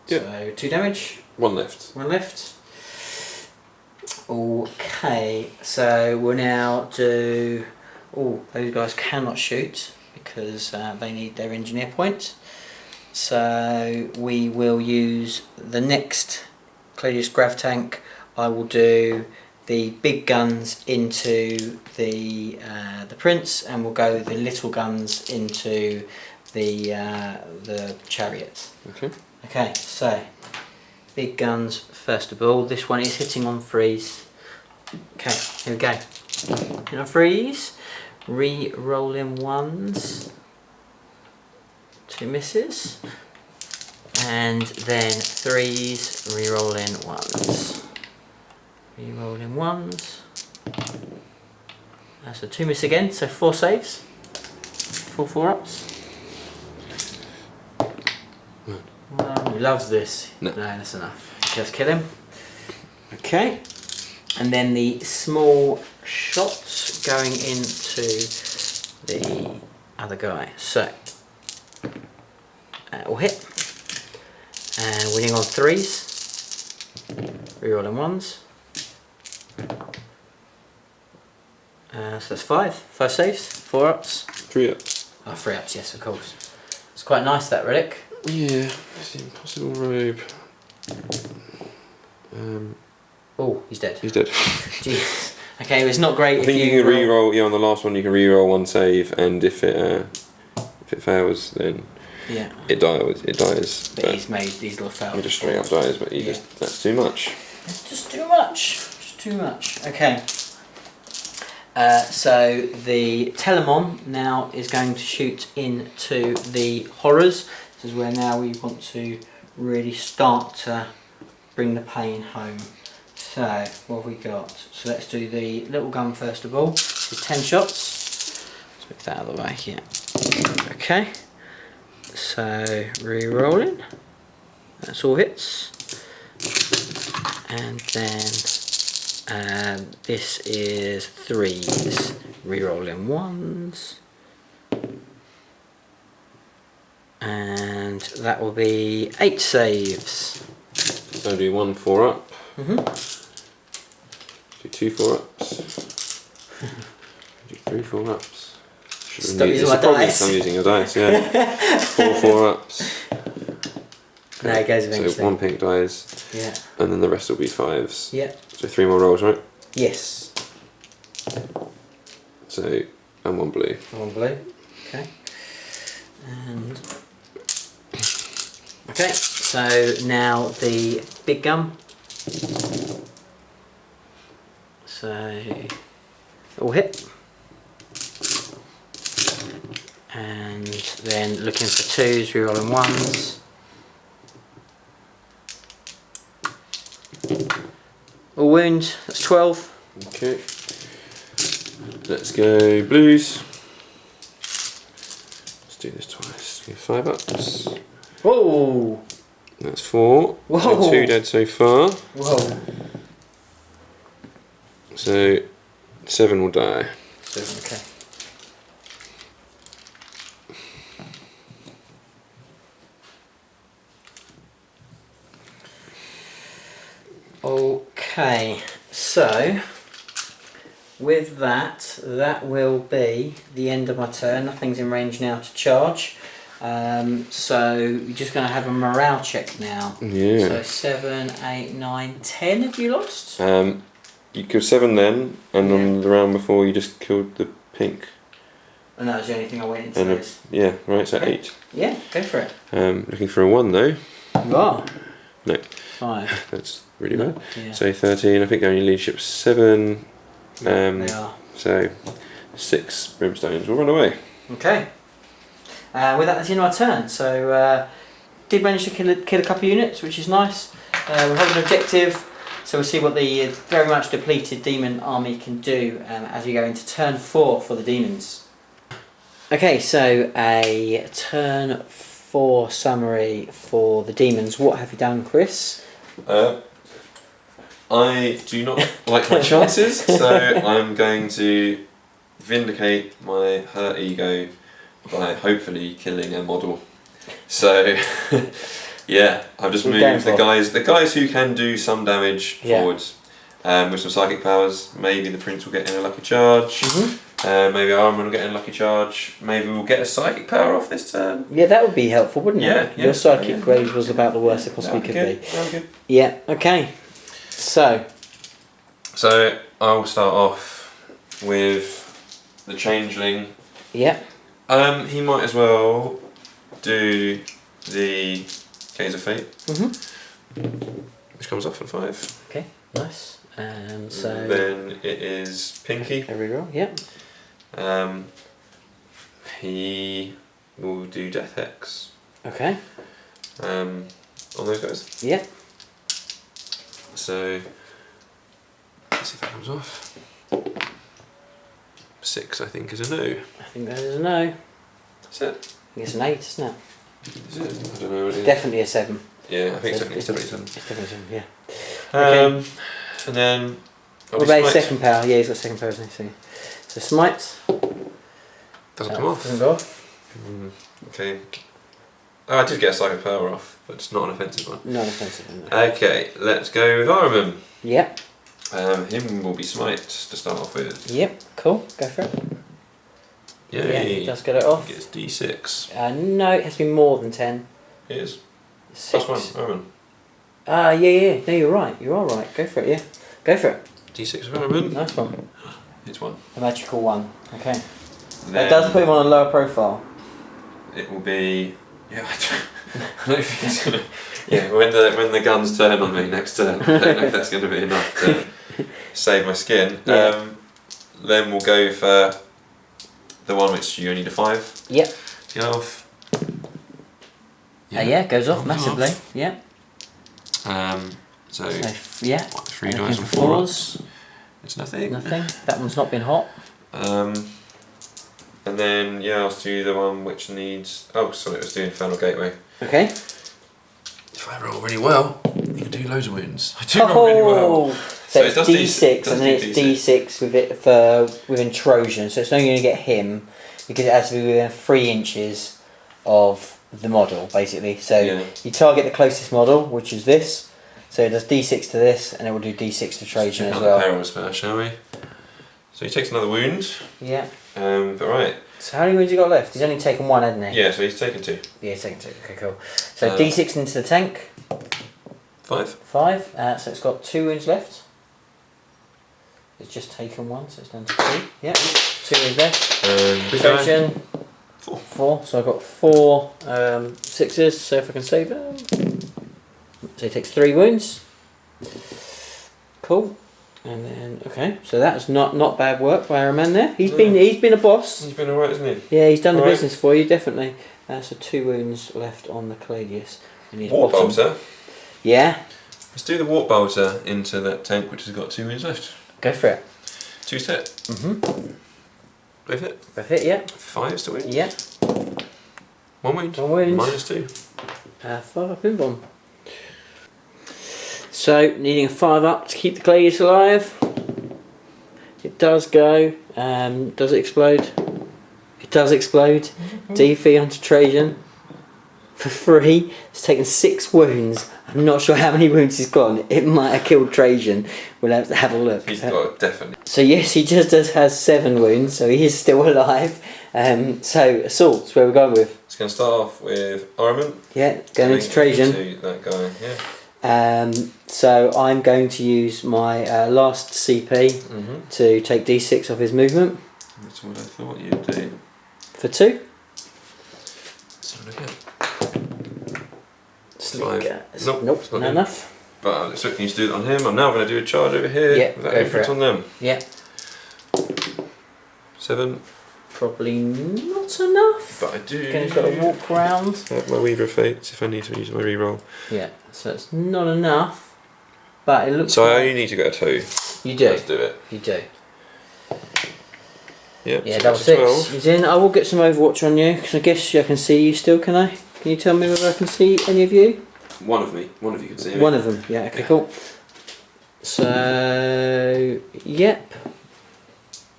Yep. So 2 damage. 1 left. 1 left. Okay, so we'll now do. Oh, those guys cannot shoot because they need their engineer point. So we will use the next Cladius Grav tank. I will do the big guns into the prince, and we'll go the little guns into the chariot. Okay. Okay, so big guns first of all. This one is hitting on 3s. Okay, here we go. Hit on 3s. Re-rolling 1s. 2 misses. And then 3s. Re-rolling 1s. Re-rolling 1s. So 2 miss again. So 4 saves. 4 ups. He loves this. No, that's enough. Just kill him. Okay. And then the small shots going into the other guy. So, we'll hit. And winning on 3s. Rerolling 1s. So that's 5. 5 saves. 4 ups. 3 ups. Oh, 3 ups, yes, of course. It's quite nice, that relic. Yeah, it's the impossible robe. Oh, he's dead. He's dead. Jeez. Okay, it's not great. I think you can re-roll. Yeah, on the last one you can re-roll 1 save, and if it fails, then yeah, it dies. But he's made these little fails. He just straight up dies, but that's too much. It's just too much. Just too much. Okay. So the Telemon now is going to shoot into the horrors. This is where now we want to really start to bring the pain home. So what have we got? So let's do the little gun first of all. This is 10 shots. Let's move that out of the way. Yeah. Okay. So re-rolling. That's all hits. And then this is 3s. Re-rolling 1s. And that will be 8 saves. So do 1 4 up. Do 2 4 ups. Do 3 4 ups. Stop using my dice. I'm using your dice, yeah. 4 4 ups. No, it goes eventually. So 1 pink dies. Yeah. And then the rest will be 5s. Yeah. So 3 more rolls, right? Yes. So, and 1 blue. 1 blue. Okay. And okay, so now the big gun. So all hit. And then looking for 2s, rerolling 1s. All wounds, that's 12. Okay. Let's go blues. Let's do this twice. Go 5 ups. Whoa! That's 4. Whoa! So 2 dead so far. Whoa! So 7 will die. 7, okay. Okay, so with that will be the end of my turn. Nothing's in range now to charge. So you're just going to have a morale check now. Yeah. So 7, 8, 9, 10 have you lost? You killed 7 then, and on the round before you just killed the pink. And that was the only thing I went into And this. yeah, right, so Okay. 8. Yeah, go for it. Looking for a 1 though. You are? No. 5. That's really bad. Yeah. So 13, I think only leadership 7. They are. So 6 brimstones will run away. Okay. With that, that's the end of our turn. So did manage to kill a couple of units, which is nice. We have an objective, so we'll see what the very much depleted demon army can do as we go into turn 4 for the demons. Okay, so a turn 4 summary for the demons. What have you done, Chris? I do not like my chances, so I'm going to vindicate my hurt ego by hopefully killing a model. So yeah, I've just moved the guys who can do some damage forwards. With some psychic powers, maybe the prince will get in a lucky charge. Maybe Armin will get in a lucky charge. Maybe we'll get a psychic power off this turn. Yeah, that would be helpful, wouldn't it? Yeah. Your psychic grade was about the worst it possibly could be. Good. Yeah. Okay. So I'll start off with the changeling. Yeah. He might as well do the Gaze of Fate, which comes off at 5. Okay. Nice. So then it is Pinky. There we go. Yeah. He will do Death Hex. Okay. On those guys. Yeah. So let's see if that comes off. 6, I think, is a no. I think that is a no. That's it. I think it's an 8, isn't it? Is it? I don't know what it is. Definitely a 7. Yeah, I think it's definitely 7. It's definitely a 7. Yeah. Okay. And then. What about his second power? Yeah, he's got second power, isn't he? So smite. Doesn't come off. Doesn't go off. Okay. Oh, I did get a psychic power off, but it's not an offensive one. Not offensive one. No. Okay, let's go with Ahriman. Yep. Him will be smite to start off with. Yep. Cool. Go for it. Yay. Yeah, he does get it off. Gets D6. No, it has to be more than 10. It is. 6. +1, Ahriman. Yeah. No, you're right. You are right. Go for it. Yeah. Go for it. D6 of Ahriman. Nice one. It's 1. A magical 1. Okay. Then That does put him on a lower profile. it will be. Yeah, I don't think it's gonna. Yeah, when the guns turn on me next turn, I don't know if that's going to be enough to save my skin. Yeah. Then we'll go for the one which you only need a 5. Yep. To get off. Yeah, goes off Comes massively. off. Yeah. So Yeah. 3 And dice looking and for 4 fours. ups. It's nothing. Nothing. That one's not been hot. And then I'll do the one which needs. Oh, sorry, it was doing Infernal Gateway. Okay. If I roll really well, you can do loads of wounds. I do roll really well. So it it's does D6 does and then do it's D6 with it within Trojan. So it's only going to get him because it has to be within 3 inches of the model, basically. So you target the closest model, which is this. So it does D6 to this, and it will do D6 to Trojan as well. Perils first, shall we? So he takes another wound. Yeah. But right. So how many wounds you got left? He's only taken 1, hasn't he? Yeah, so he's taken 2. Yeah, he's taken 2. Okay, cool. So D6 into the tank. 5. 5. So it's got 2 wounds left. It's just taken 1, so it's down to 2. Yep. 2 wounds left. Trojan. 4. So I've got 4 6s. So if I can save them. So he takes 3 wounds. Cool. And then so that's not bad work by our man there. He's been a boss. He's been alright, isn't he? Yeah, he's done the business for you, definitely. So 2 wounds left on the Caladius. Warp bolter. Yeah. Let's do the warp bolter into that tank which has got 2 wounds left. Go for it. 2 set. Both hit. Both hit, yeah. 5s to win. Yeah. 1 wound. 1 wound. -2. 5 up in bomb. So, needing a 5 up to keep the Caladius alive. It does go. Does it explode? It does explode. D3 onto Trajan. For 3. It's taken 6 wounds. I'm not sure how many wounds he's got. It might have killed Trajan. We'll have to have a look. He's got definitely. So yes, he just has 7 wounds, so he is still alive. So assaults, where we're going with? It's going to start off with Armament. Yeah, going into Trajan. To that guy, yeah. So I'm going to use my last CP to take D6 off his movement. That's what I thought you'd do. For 2. Let's have a look at. Sneaker. Nope, it's not not enough. But I was expecting you to do that on him. I'm now going to do a charge over here. Yeah, With that go for influence it. on them. Yeah. 7. Probably not enough. But I do. Okay, he's got to walk around. Have my Weaver of Fates if I need to use my reroll. Yeah, so it's not enough. But it looks So I like only need to get a 2. you do. Let's do it. You do. Yep, Yeah, so double that's a 6. 12. He's in. I will get some Overwatch on you because I guess I can see you still. Can I? Can you tell me whether I can see any of you? One of me. One of you can see me. One of them. Yeah. Okay. Cool. So yep.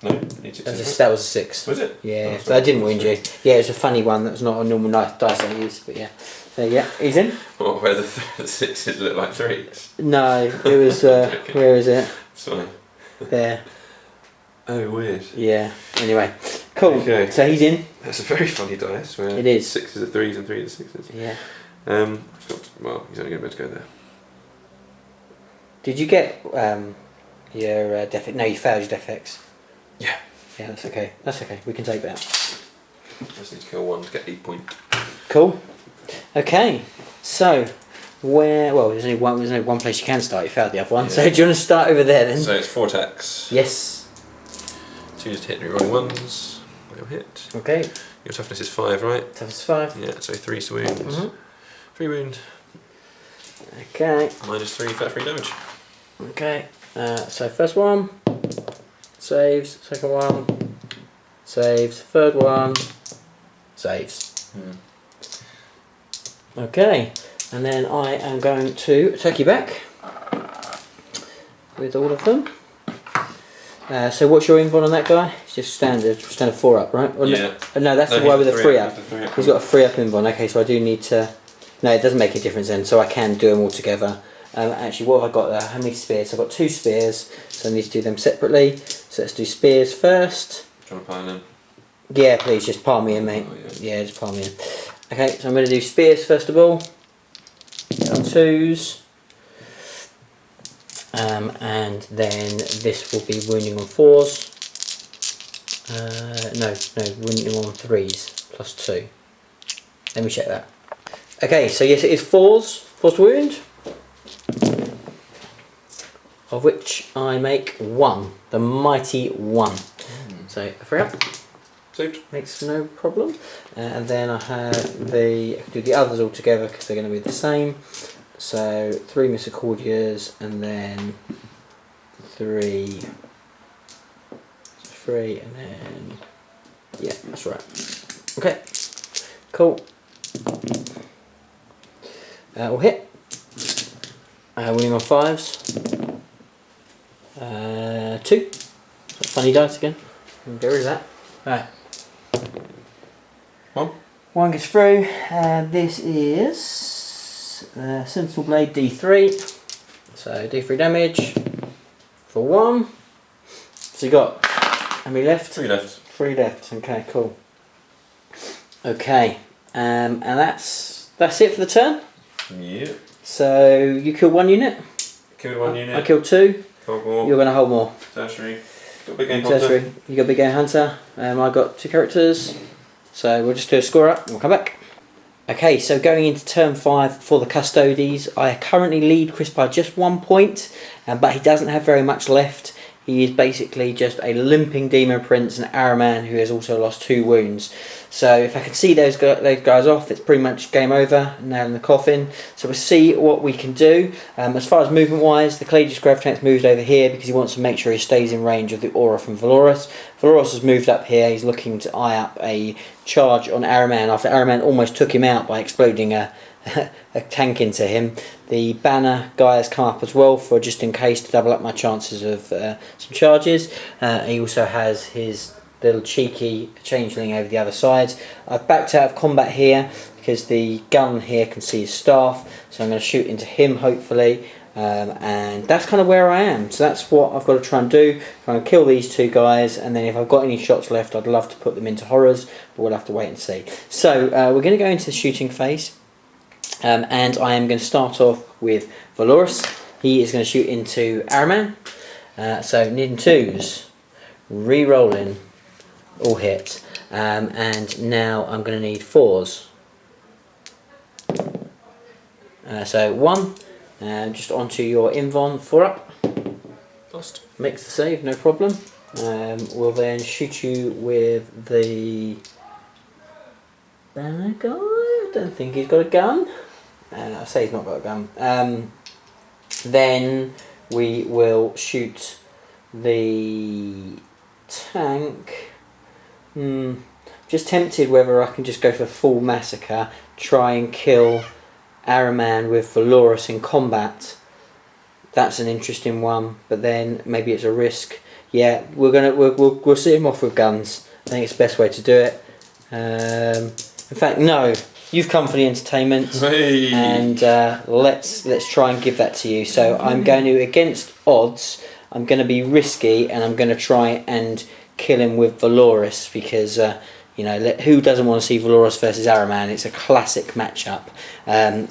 No, I need 6. That was a 6. Was it? Yeah, Oh, but I didn't wound you. Yeah, it was a funny one. That was not a normal dice I used, but yeah. So yeah, he's in. What, where the 6s look like 3s? No, it was. Okay. Where is it? Sorry. There. Oh, weird. Yeah. Anyway, cool. Okay. So he's in. That's a very funny dice. Where It is. 6s are 3s and 3s are 6s. Yeah. Well, he's only going to be able to go there. Did you get your defect? No, you failed your defects. Yeah. Yeah, that's okay. That's okay. We can take that. I just need to kill 1 to get 8 points. Cool. Okay. So where? Well, there's only one place you can start. You failed the other one. Yeah. So do you want to start over there then? So it's 4 attacks. Yes. 2 just hit and rerolling 1s. They'll hit. Okay. Your toughness is 5, right? Toughness 5. Yeah, so 3 wounds. 3 wound. Okay. -3 flat 3 damage. Okay. So first one saves. Second one saves. Third one saves. Okay. And then I am going to attack you back with all of them. So what's your invuln on that guy? It's just standard 4 up, right? Or Yeah. No, that's the he's one with the 3 up. up. He's the 3 up. He's got a 3 up invuln. Okay, so I do need to. No, it doesn't make a difference then. So I can do them all together. Actually, what have I got there? How many spears? I've got 2 spears, so I need to do them separately. So let's do spears first. Trying to pile in. Yeah, please, just palm me in, mate. Oh, Yeah, just palm me in. Okay, so I'm going to do spears first of all. 2s. And then this will be wounding on 4s. No, wounding on 3s plus 2. Let me check that. Okay, so yes, it is 4s. 4s to wound. Of which I make 1. The mighty 1. So a 3 up. Saved. Makes no problem. And then I have I can do the others all together because they're going to be the same. So 3 Misericordias and then 3, and then yeah, that's right. Okay, cool. We'll hit. Winning on 5s. 2. Funny dice again. Get rid of that. Right. 1 gets through. This is Sentinel Blade D3. So D3 damage for 1. So you got how many left? 3 left. 3 left. Okay, cool. Okay, and that's it for the turn. Yeah. So you kill 1 unit. Killed 1 unit. I killed 2. Hold more. You're gonna hold more. Tertiary. Got big game hunter. Tertiary. You got Big Game Hunter. I got 2 characters. So we'll just do a score up and we'll come back. Okay, so going into turn 5 for the Custodes, I currently lead Chris by just 1 point, but he doesn't have very much left. He is basically just a limping Demon Prince and Araman who has also lost 2 wounds. So if I can see those guys off, it's pretty much game over, nail in the coffin. So we'll see what we can do. As far as movement wise, the Calagius Gravitate's moved over here because he wants to make sure he stays in range of the aura from Valoris. Valoris has moved up here, he's looking to eye up a charge on Araman after Araman almost took him out by exploding a tank into him. The banner guy has come up as well for just in case to double up my chances of some charges. He also has his little cheeky changeling over the other side. I've backed out of combat here because the gun here can see his staff, so I'm going to shoot into him hopefully. And that's kind of where I am. So that's what I've got to try and do. Try and kill these two guys, and then if I've got any shots left, I'd love to put them into horrors, but we'll have to wait and see. So we're going to go into the shooting phase, and I am going to start off with Valoris. He is going to shoot into Araman. So needing 2s, re-rolling, all hit, and now I'm going to need 4s. So 1. Just onto your Invon 4-up. Lost. Makes the save, no problem. We'll then shoot you with the banner guy. I don't think he's got a gun. I say he's not got a gun. Then we will shoot the tank. Just tempted whether I can just go for full massacre, try and kill Araman with Valoris in combat. That's an interesting one, but then maybe it's a risk. Yeah, we'll see him off with guns. I think it's the best way to do it. In fact, no, you've come for the entertainment, and let's try and give that to you. So I'm going to, against odds, I'm going to be risky, and I'm going to try and kill him with Valoris because. You know, who doesn't want to see Valoris versus Araman? It's a classic matchup.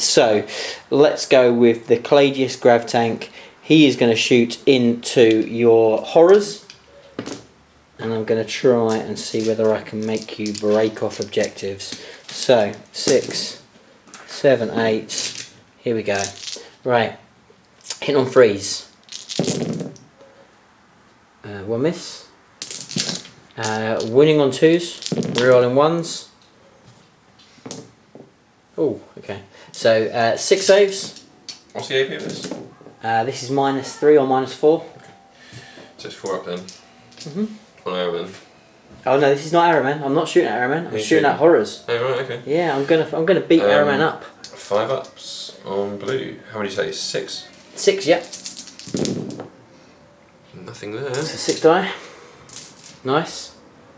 So let's go with the Caladius Grav Tank. He is going to shoot into your horrors. And I'm going to try and see whether I can make you break off objectives. So 6, 7, 8. Here we go. Right. Hit on freeze. 1 miss. Winning on 2s, rerolling 1s. Oh, okay. So 6 saves. What's the AP of this? This is -3 or -4. So it's 4 up then. On Araman. Oh no, this is not Araman. I'm not shooting at Araman. I'm shooting at horrors. Oh right, okay. Yeah, I'm gonna beat Araman up. 5 ups on blue. How many say? 6. 6, yeah. Nothing there. So 6 die. Nice.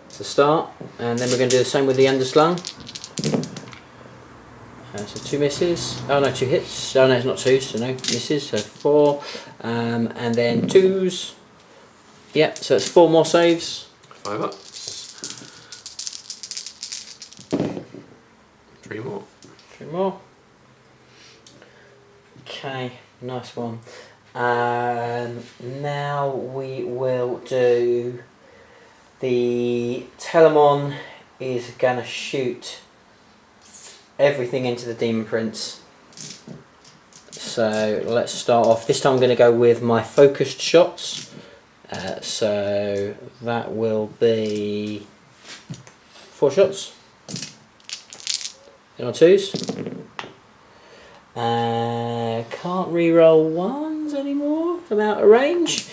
It's a start, and then we're going to do the same with the underslung. So 2 misses. Oh no, 2 hits. Oh no, it's not 2s, so no misses. So 4, and then 2s. Yeah, so it's 4 more saves. 5 ups. 3 more. 3 more. Okay, nice one. Now we will do. The Telemon is going to shoot everything into the Demon Prince. So let's start off. This time I'm going to go with my focused shots. So that will be 4 shots. Hit on 2s. Can't re-roll 1s anymore. I'm out of range.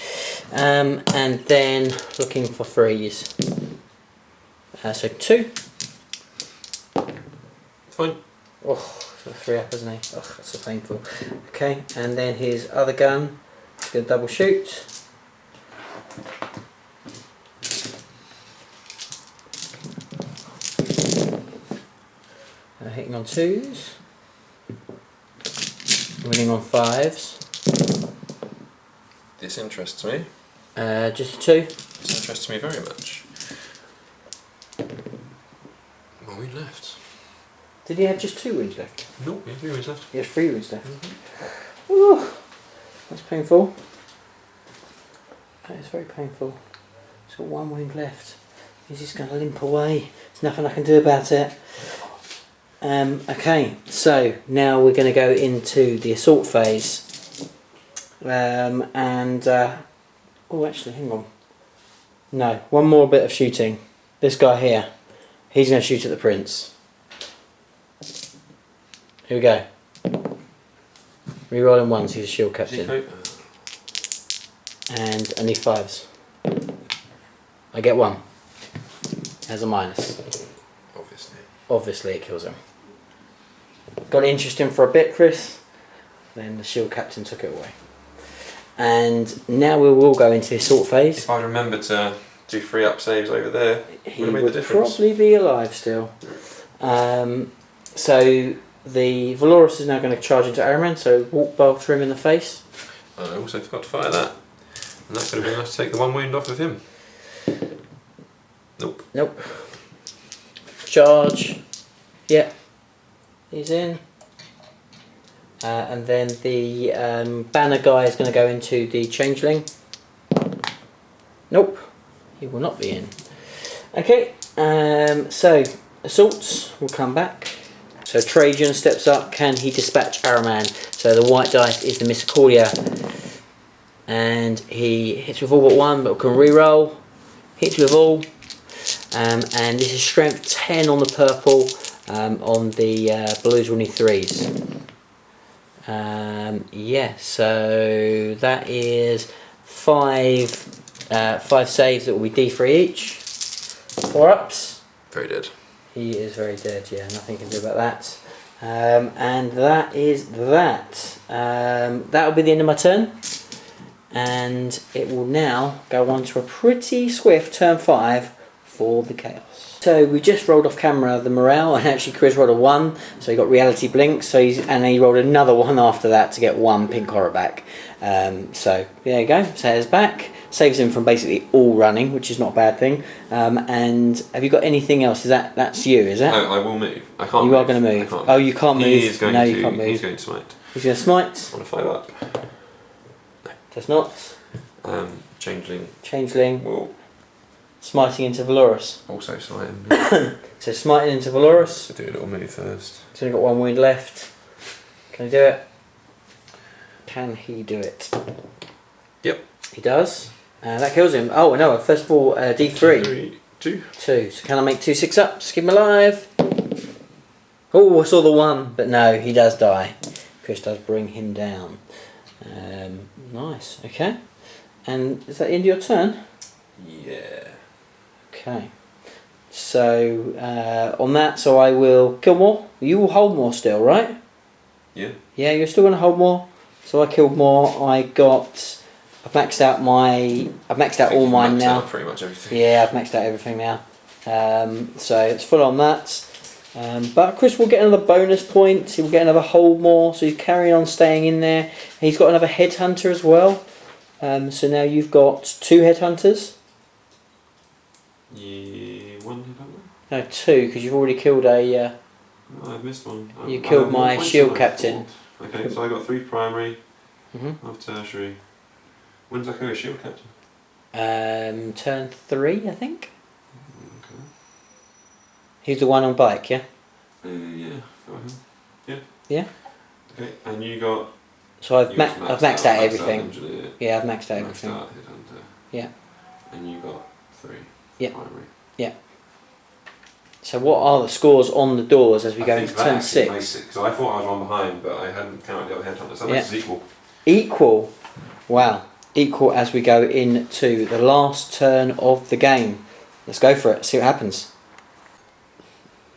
And then looking for 3s. So 2. Fine. Oh, so 3 up, isn't he? Oh, that's so painful. Okay, and then his other gun. He's going to double shoot. Hitting on 2s. Winning on 5s. This interests me. Just 2. This interests me very much. 1 wound left. Did he have just 2 wounds left? Nope, he has 3 wounds left. He has 3 wounds left. Ooh, that's painful. That is very painful. He's got 1 wound left. He's just going to limp away. There's nothing I can do about it. Okay, so now we're going to go into the assault phase. Oh, actually, hang on. No, one more bit of shooting. This guy here, he's going to shoot at the Prince. Here we go. Rerolling 1s, he's a shield captain. And I need 5s. I get 1. Has a minus. Obviously it kills him. Got it interesting for a bit, Chris. Then the shield captain took it away. And now we will go into the assault phase. If I remember to do 3 up saves over there, he would probably be alive still. So the Valoris is now going to charge into Araman, so walk bolter him in the face. I also forgot to fire that. And that could have been nice to take the 1 wound off of him. Nope. Nope. Charge. Yeah. He's in. And then the banner guy is going to go into the changeling. Nope. He will not be in. Okay. So assaults will come back. So Trajan steps up. Can he dispatch Araman? So the white dice is the Misericordia. And he hits with all but one, but can reroll. Hits with all. And this is strength 10 on the purple. On the blues will need 3s. Yeah, so that is 5 saves that will be D3 each. 4 ups. Very dead. He is very dead, yeah, nothing you can do about that. And that is that. That will be the end of my turn. And it will now go on to a pretty swift turn 5 for the Chaos. So we just rolled off camera the morale, and actually Chris rolled a 1, so he got reality blink. So and he rolled another 1 after that to get 1 pink horror back. So there you go. So it's back, saves him from basically all running, which is not a bad thing. And have you got anything else? Is that's you? Is that? I will move. I can't. You move. are going to move. I can't Oh, you can't move. He is going no, to, you can't move. He's going to smite. He's going to smite. On a 5 up. Does not. Changeling. Changeling. Will Smiting into Valoris. also smite him. So smiting into Valoris. So do a little move first. He's only got 1 wound left. Can he do it? Can he do it? Yep. He does. That kills him. Oh no! First of all, D3. 2. 2. So can I make 2 6-ups? Keep him alive. Oh, I saw the 1, but no, he does die. Chris does bring him down. Nice. Okay. And is that the end of your turn? Yeah. Okay. So on that, so I will kill more. You will hold more still, right? Yeah. Yeah, you're still going to hold more. So I killed more. I've maxed out all mine now. Out pretty much everything. Yeah, I've maxed out everything now. So it's full on that. But Chris will get another bonus point. He will get another hold more. So he's carrying on staying in there. He's got another headhunter as well. So now you've got 2 headhunters. Yeah, 1 headhunter? No, 2, because you've already killed a... No, I've missed one. You killed my shield captain. Okay, so I got 3 primary. Mm-hmm. Of tertiary. When does I go shield captain? Turn 3, I think. Okay. He's the one on bike, yeah? Yeah, go ahead. Yeah. Yeah? Okay, and you got... So I've maxed out everything. Engineer, Yeah, I've maxed out maxed everything. out headhunter. Yeah. And you got 3 Yeah. primary. Yeah. So what are the scores on the doors as we go into turn 6? Because I thought I was one behind, but I hadn't counted the other headhunters. So that makes us equal. Equal. Wow. Equal as we go into the last turn of the game. Let's go for it. See what happens.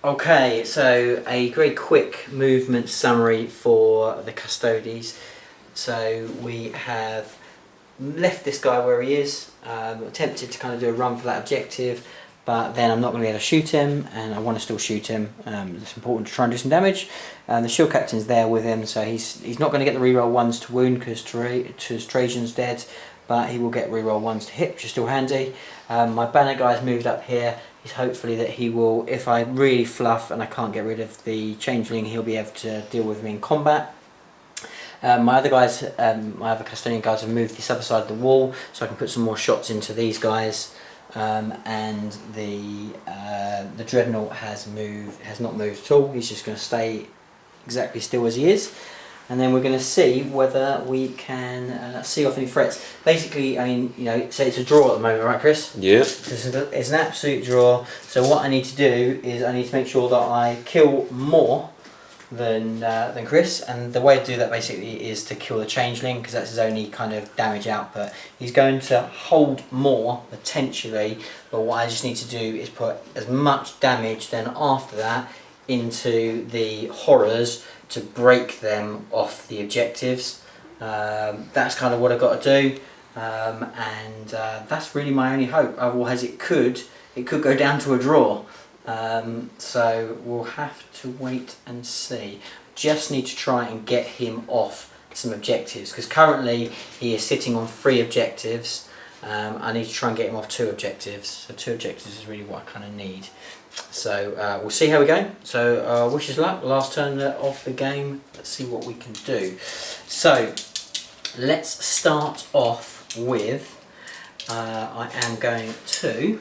Okay, so a very quick movement summary for the Custodes. So we have left this guy where he is, attempted to kind of do a run for that objective, but then I'm not going to be able to shoot him, and I want to still shoot him. It's important to try and do some damage. The shield captain's there with him, so he's not going to get the reroll 1s to wound because Trajan's dead, but he will get reroll 1s to hit, which is still handy. My banner guy's moved up here. He's hopefully that he will, if I really fluff and I can't get rid of the changeling, he'll be able to deal with me in combat. My other guys, my other custodian guys have moved this other side of the wall, so I can put some more shots into these guys. And the dreadnought has not moved at all. He's just going to stay exactly still as he is, and then we're going to see whether we can see off any threats. Basically, I mean, you know, so it's a draw at the moment, right, Chris? Yeah. It's an absolute draw. So what I need to do is I need to make sure that I kill more than Chris, and the way to do that basically is to kill the changeling because that's his only kind of damage output. He's going to hold more potentially, but what I just need to do is put as much damage then after that into the horrors to break them off the objectives. That's kind of what I've got to do, and that's really my only hope. Otherwise it could go down to a draw. So we'll have to wait and see. Just need to try and get him off some objectives, because currently he is sitting on 3 objectives. I need to try and get him off 2 objectives. So 2 objectives is really what I kind of need. So we'll see how we go. So wish us luck. Last turn of the game. Let's see what we can do. So let's start off with. I am going to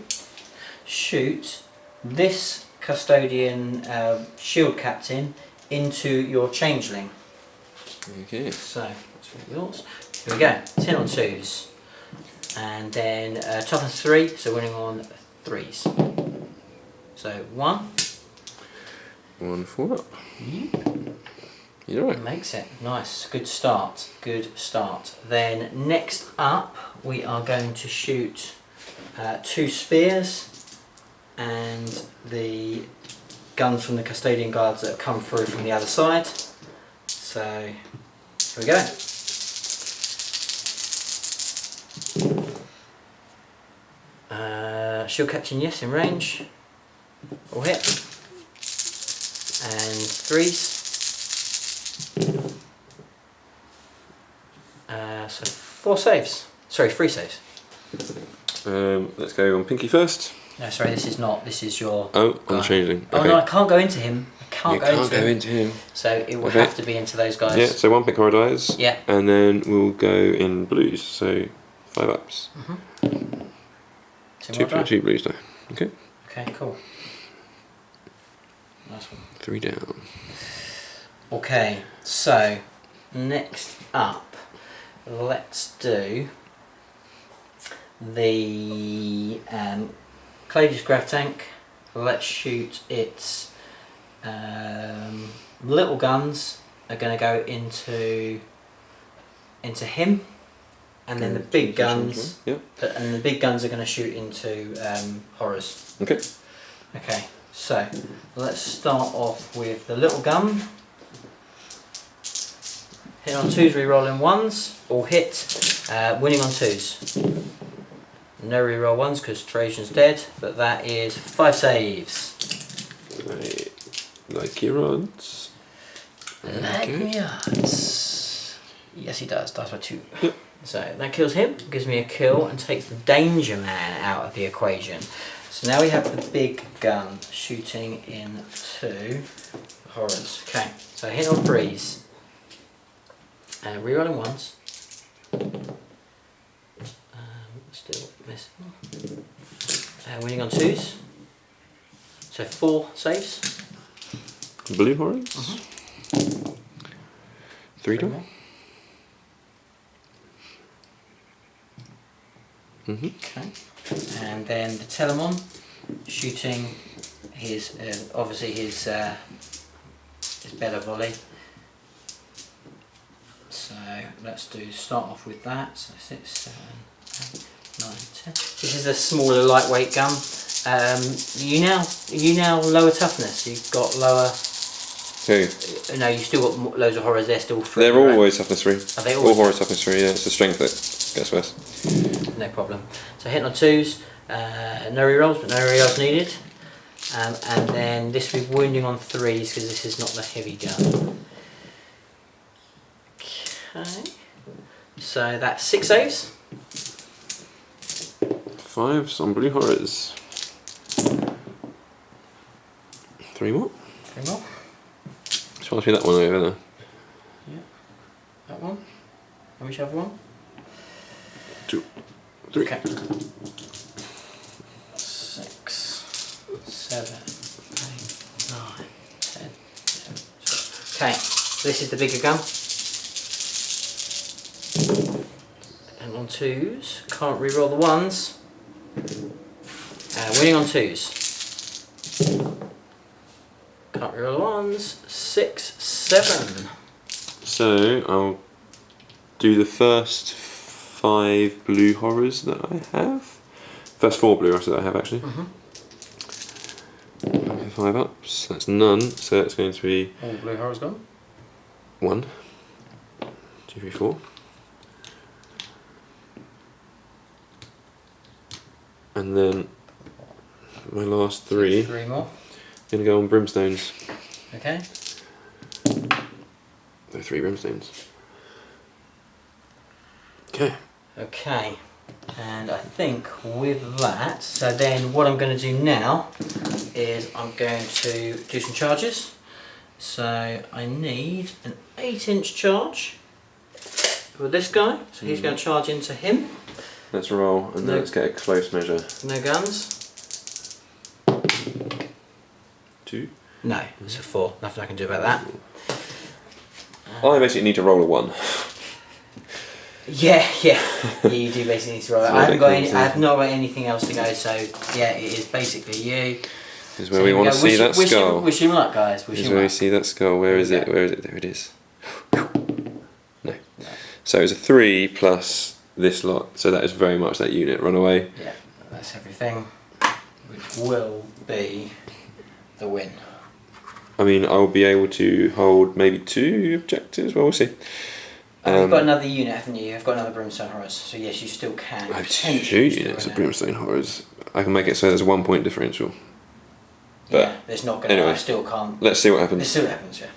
shoot this custodian shield captain into your changeling. Okay. So that's really yours. Here we go. 10 on 2s, and then toughness 3, so winning on 3s. So 1. 1 4 up. You're right. Makes it nice. Good start. Good start. Then next up, we are going to shoot 2 spears and the guns from the custodian guards that have come through from the other side. So here we go. Shield captain, yes, in range. All hit. And 3s. So 4 saves. Sorry, 3 saves. Let's go on Pinky first. No, sorry, this is not. This is your. Oh, guy. on the changeling. Oh Okay. no, I can't go into him. I can't You go can't into go him. into him. So it will Okay. have to be into those guys. Yeah, so 1 pink horror dies. Yeah. And then we'll go in blues, so 5 ups. 2 more die. 2 blues die. Okay. Okay, cool. Nice one. 3 down. Okay, so next up, let's do the Claydus Grav Tank. Let's shoot its little guns are going to go into him, and then the big guns, Yeah. and the big guns are going to shoot into horrors. Okay. Okay, so let's start off with the little gun. Hit on 2s, re-rolling 1s, all hit, winning on 2s. No re-roll 1s because Trajan's dead, but that is 5 saves. Right. Like your odds. Like Okay. me odds. Yes, he does. Dies by 2. Yep. So that kills him, gives me a kill, and takes the Danger Man out of the equation. So now we have the big gun shooting into horrors. Okay, so hit on 3s. Rerolling 1s. Still missing. Winning on 2s. So 4 saves. Blue horrors. 3 die. more. Okay. And then the Telemon shooting his obviously his Bella volley. So let's start off with that. So 6, 7, 8, 9, 10. This is a smaller lightweight gun. You now lower toughness. You've got lower. Who? No, you still got loads of horrors. They're still 3. They're right? always toughness 3. Are they All always? horror toughness 3, yeah. It's the strength that gets worse. No problem. So hitting on 2s, no rerolls, but no rerolls needed. And then this will be wounding on 3s because this is not the heavy gun. Okay. So that's 6 saves. 5s on blue horrors. 3 more. 3 more. So pass me that one over there. Yeah. That one. And which other one? 2, 3. Okay. 6, 7, 8, 9, 10, 11, 12. Okay, so this is the bigger gun. And on 2s, can't re-roll the 1s. Winning on 2s. Can't re-roll the 1s. 6, 7. So I'll do the first 5 blue horrors that I have. First 4 blue horrors that I have actually. 5 ups, that's none, so that's going to be All blue horrors gone. 1, 2, 3, 4. And then my last 3. 3 more. Gonna go on brimstones. Okay. No, 3 brimstones. Okay. Okay. And I think with that, so then what I'm going to do now is I'm going to do some charges. So I need an 8-inch charge for this guy. So he's going to charge into him. Let's roll and then let's get a close measure. No guns. 2. No, it's a 4. Nothing I can do about that. I basically need to roll a 1. Yeah. You do basically need to roll it. I have not got anything else to go, so yeah, it is basically you. This is where we want to see that skull. Wish him luck, guys. This is where we see that skull. Where is it? Where is it? There it is. No. So it's a 3 plus this lot. So that is very much that unit. Run away. Yeah, that's everything. Which will be the win. I mean, I'll be able to hold maybe 2 objectives. Well, we'll see. You've got another unit, haven't you? You've got another Brimstone Horrors, so yes, you still can. I have 2 units of Brimstone Horrors. I can make it so there's a 1 point differential. But yeah, there's not going to. anyway, I still can't. Let's see what happens. Let's see what happens, yeah.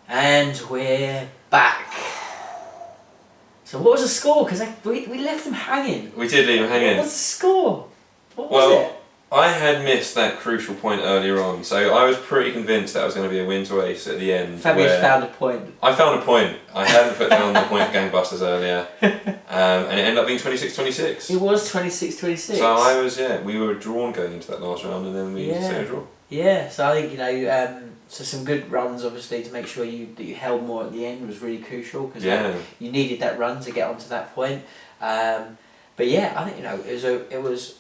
And we're back. So what was the score? Because we left them hanging. We did leave him hanging. What was the score? What was it? I had missed that crucial point earlier on, so I was pretty convinced that was going to be a win to ace at the end. Fabius found a point. I found a point. I hadn't put down the point for Gangbusters earlier, and it ended up being 26-26. It was 26-26. So we were drawn going into that last round, and then we stayed a draw. Yeah, so I think so some good runs obviously to make sure that you held more at the end was really crucial because you needed that run to get onto that point. But yeah, I think it was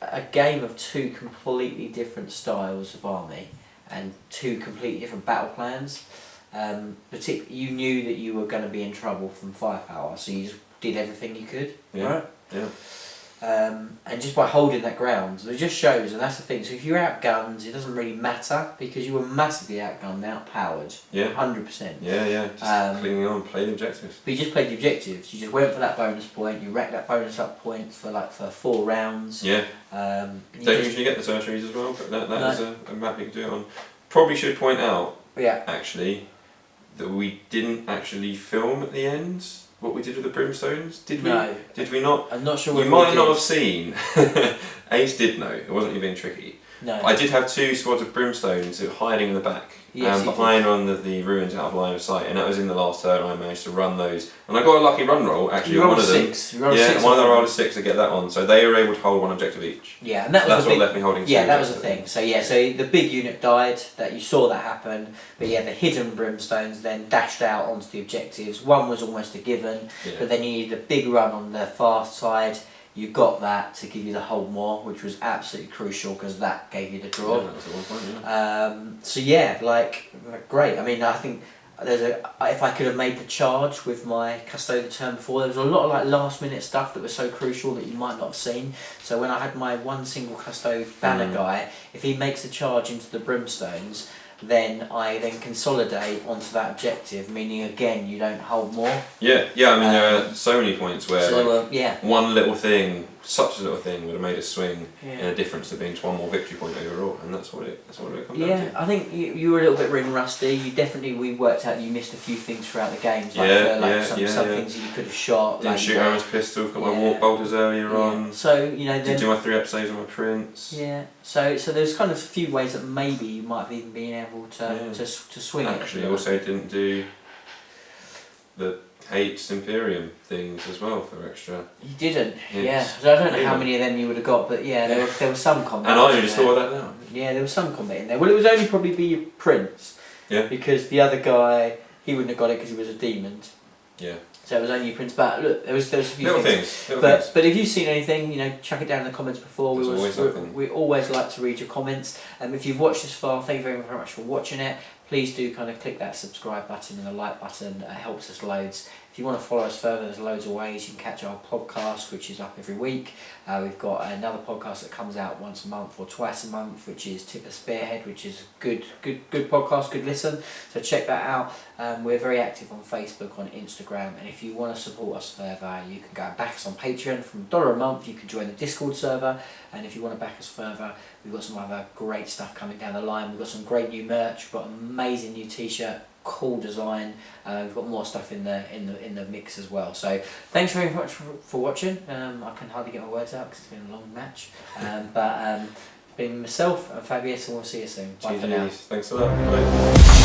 a game of 2 completely different styles of army and 2 completely different battle plans. You knew that you were going to be in trouble from firepower, so you just did everything you could, right? Yeah. And just by holding that ground, it just shows, and that's the thing. So if you're outgunned, it doesn't really matter because you were massively outgunned, outpowered. Yeah. 100%. Yeah. Just clinging on, play the objectives. But you just played the objectives. You just went for that bonus point. You racked that bonus up point for 4 rounds. Yeah. Don't usually get the tertiaries as well, but that is a map you can do it on. Probably should point out, actually, that we didn't actually film at the end what we did with the brimstones. Did we? No. Did we not? I'm not sure. You might not have seen. Ace did know. It wasn't you being tricky. No. I did have 2 squads of brimstones who were hiding in the back, behind one of the ruins out of line of sight, and that was in the last turn. I managed to run those, and I got a lucky run roll actually on one of them. One of them rolled a 6 to get that one, so they were able to hold 1 objective each. Yeah, and that's what left me holding 2. Yeah, that was the thing. So so the big unit died. That you saw that happen, but the hidden brimstones then dashed out onto the objectives. One was almost a given, but then you needed a big run on the far side. You got that to give you the hold more, which was absolutely crucial because that gave you the draw. Yeah, that's the 1 point, Great. I mean, I think if I could have made the charge with my Custodes the turn before, there was a lot of last minute stuff that was so crucial that you might not have seen. So when I had my 1 single Custodes banner guy, if he makes a charge into the brimstones, then I consolidate onto that objective, meaning again you don't hold more. Yeah. I mean there are so many points where one little thing, such a little thing, would have made a swing in a difference to being 1 more victory point overall, and that's what it comes down to. Yeah, I think you were a little bit ring rusty. We worked out you missed a few things throughout the games, some things that you could have shot. Didn't shoot Aaron's pistol, got my warp bolters earlier on. So did do my 3 episodes on my prince. Yeah. So there's kind of a few ways that maybe you might have even been able to swing it. Actually, I also didn't do the 8 Imperium things as well for extra. You didn't, So I don't know how many of them you would have got, but there was some combat. And I only just thought of that now. Yeah, there was some combat in there. Well, it was only probably be your prince. Yeah. Because the other guy, he wouldn't have got it because he was a demon. Yeah. So it was only your prince. But look, there was a few little things. things. But if you've seen anything, chuck it down in the comments before. We always like to read your comments. If you've watched this far, thank you very much for watching it. please do kind of click that subscribe button and the like button. It helps us loads. If you want to follow us further, there's loads of ways. You can catch our podcast, which is up every week. We've got another podcast that comes out once a month or twice a month, which is Tip the Spearhead, which is good podcast, good listen. So check that out. We're very active on Facebook, on Instagram, and if you want to support us further, you can go and back us on Patreon. From $1 a month, you can join the Discord server, and if you want to back us further, we've got some other great stuff coming down the line. We've got some great new merch. We've got an amazing new t-shirt, cool design. We've got more stuff in the mix as well. So thanks very much for watching. I can hardly get my words out because it's been a long match. But been myself and Fabius, and we'll see you soon. Bye for now. Thanks a lot. Bye.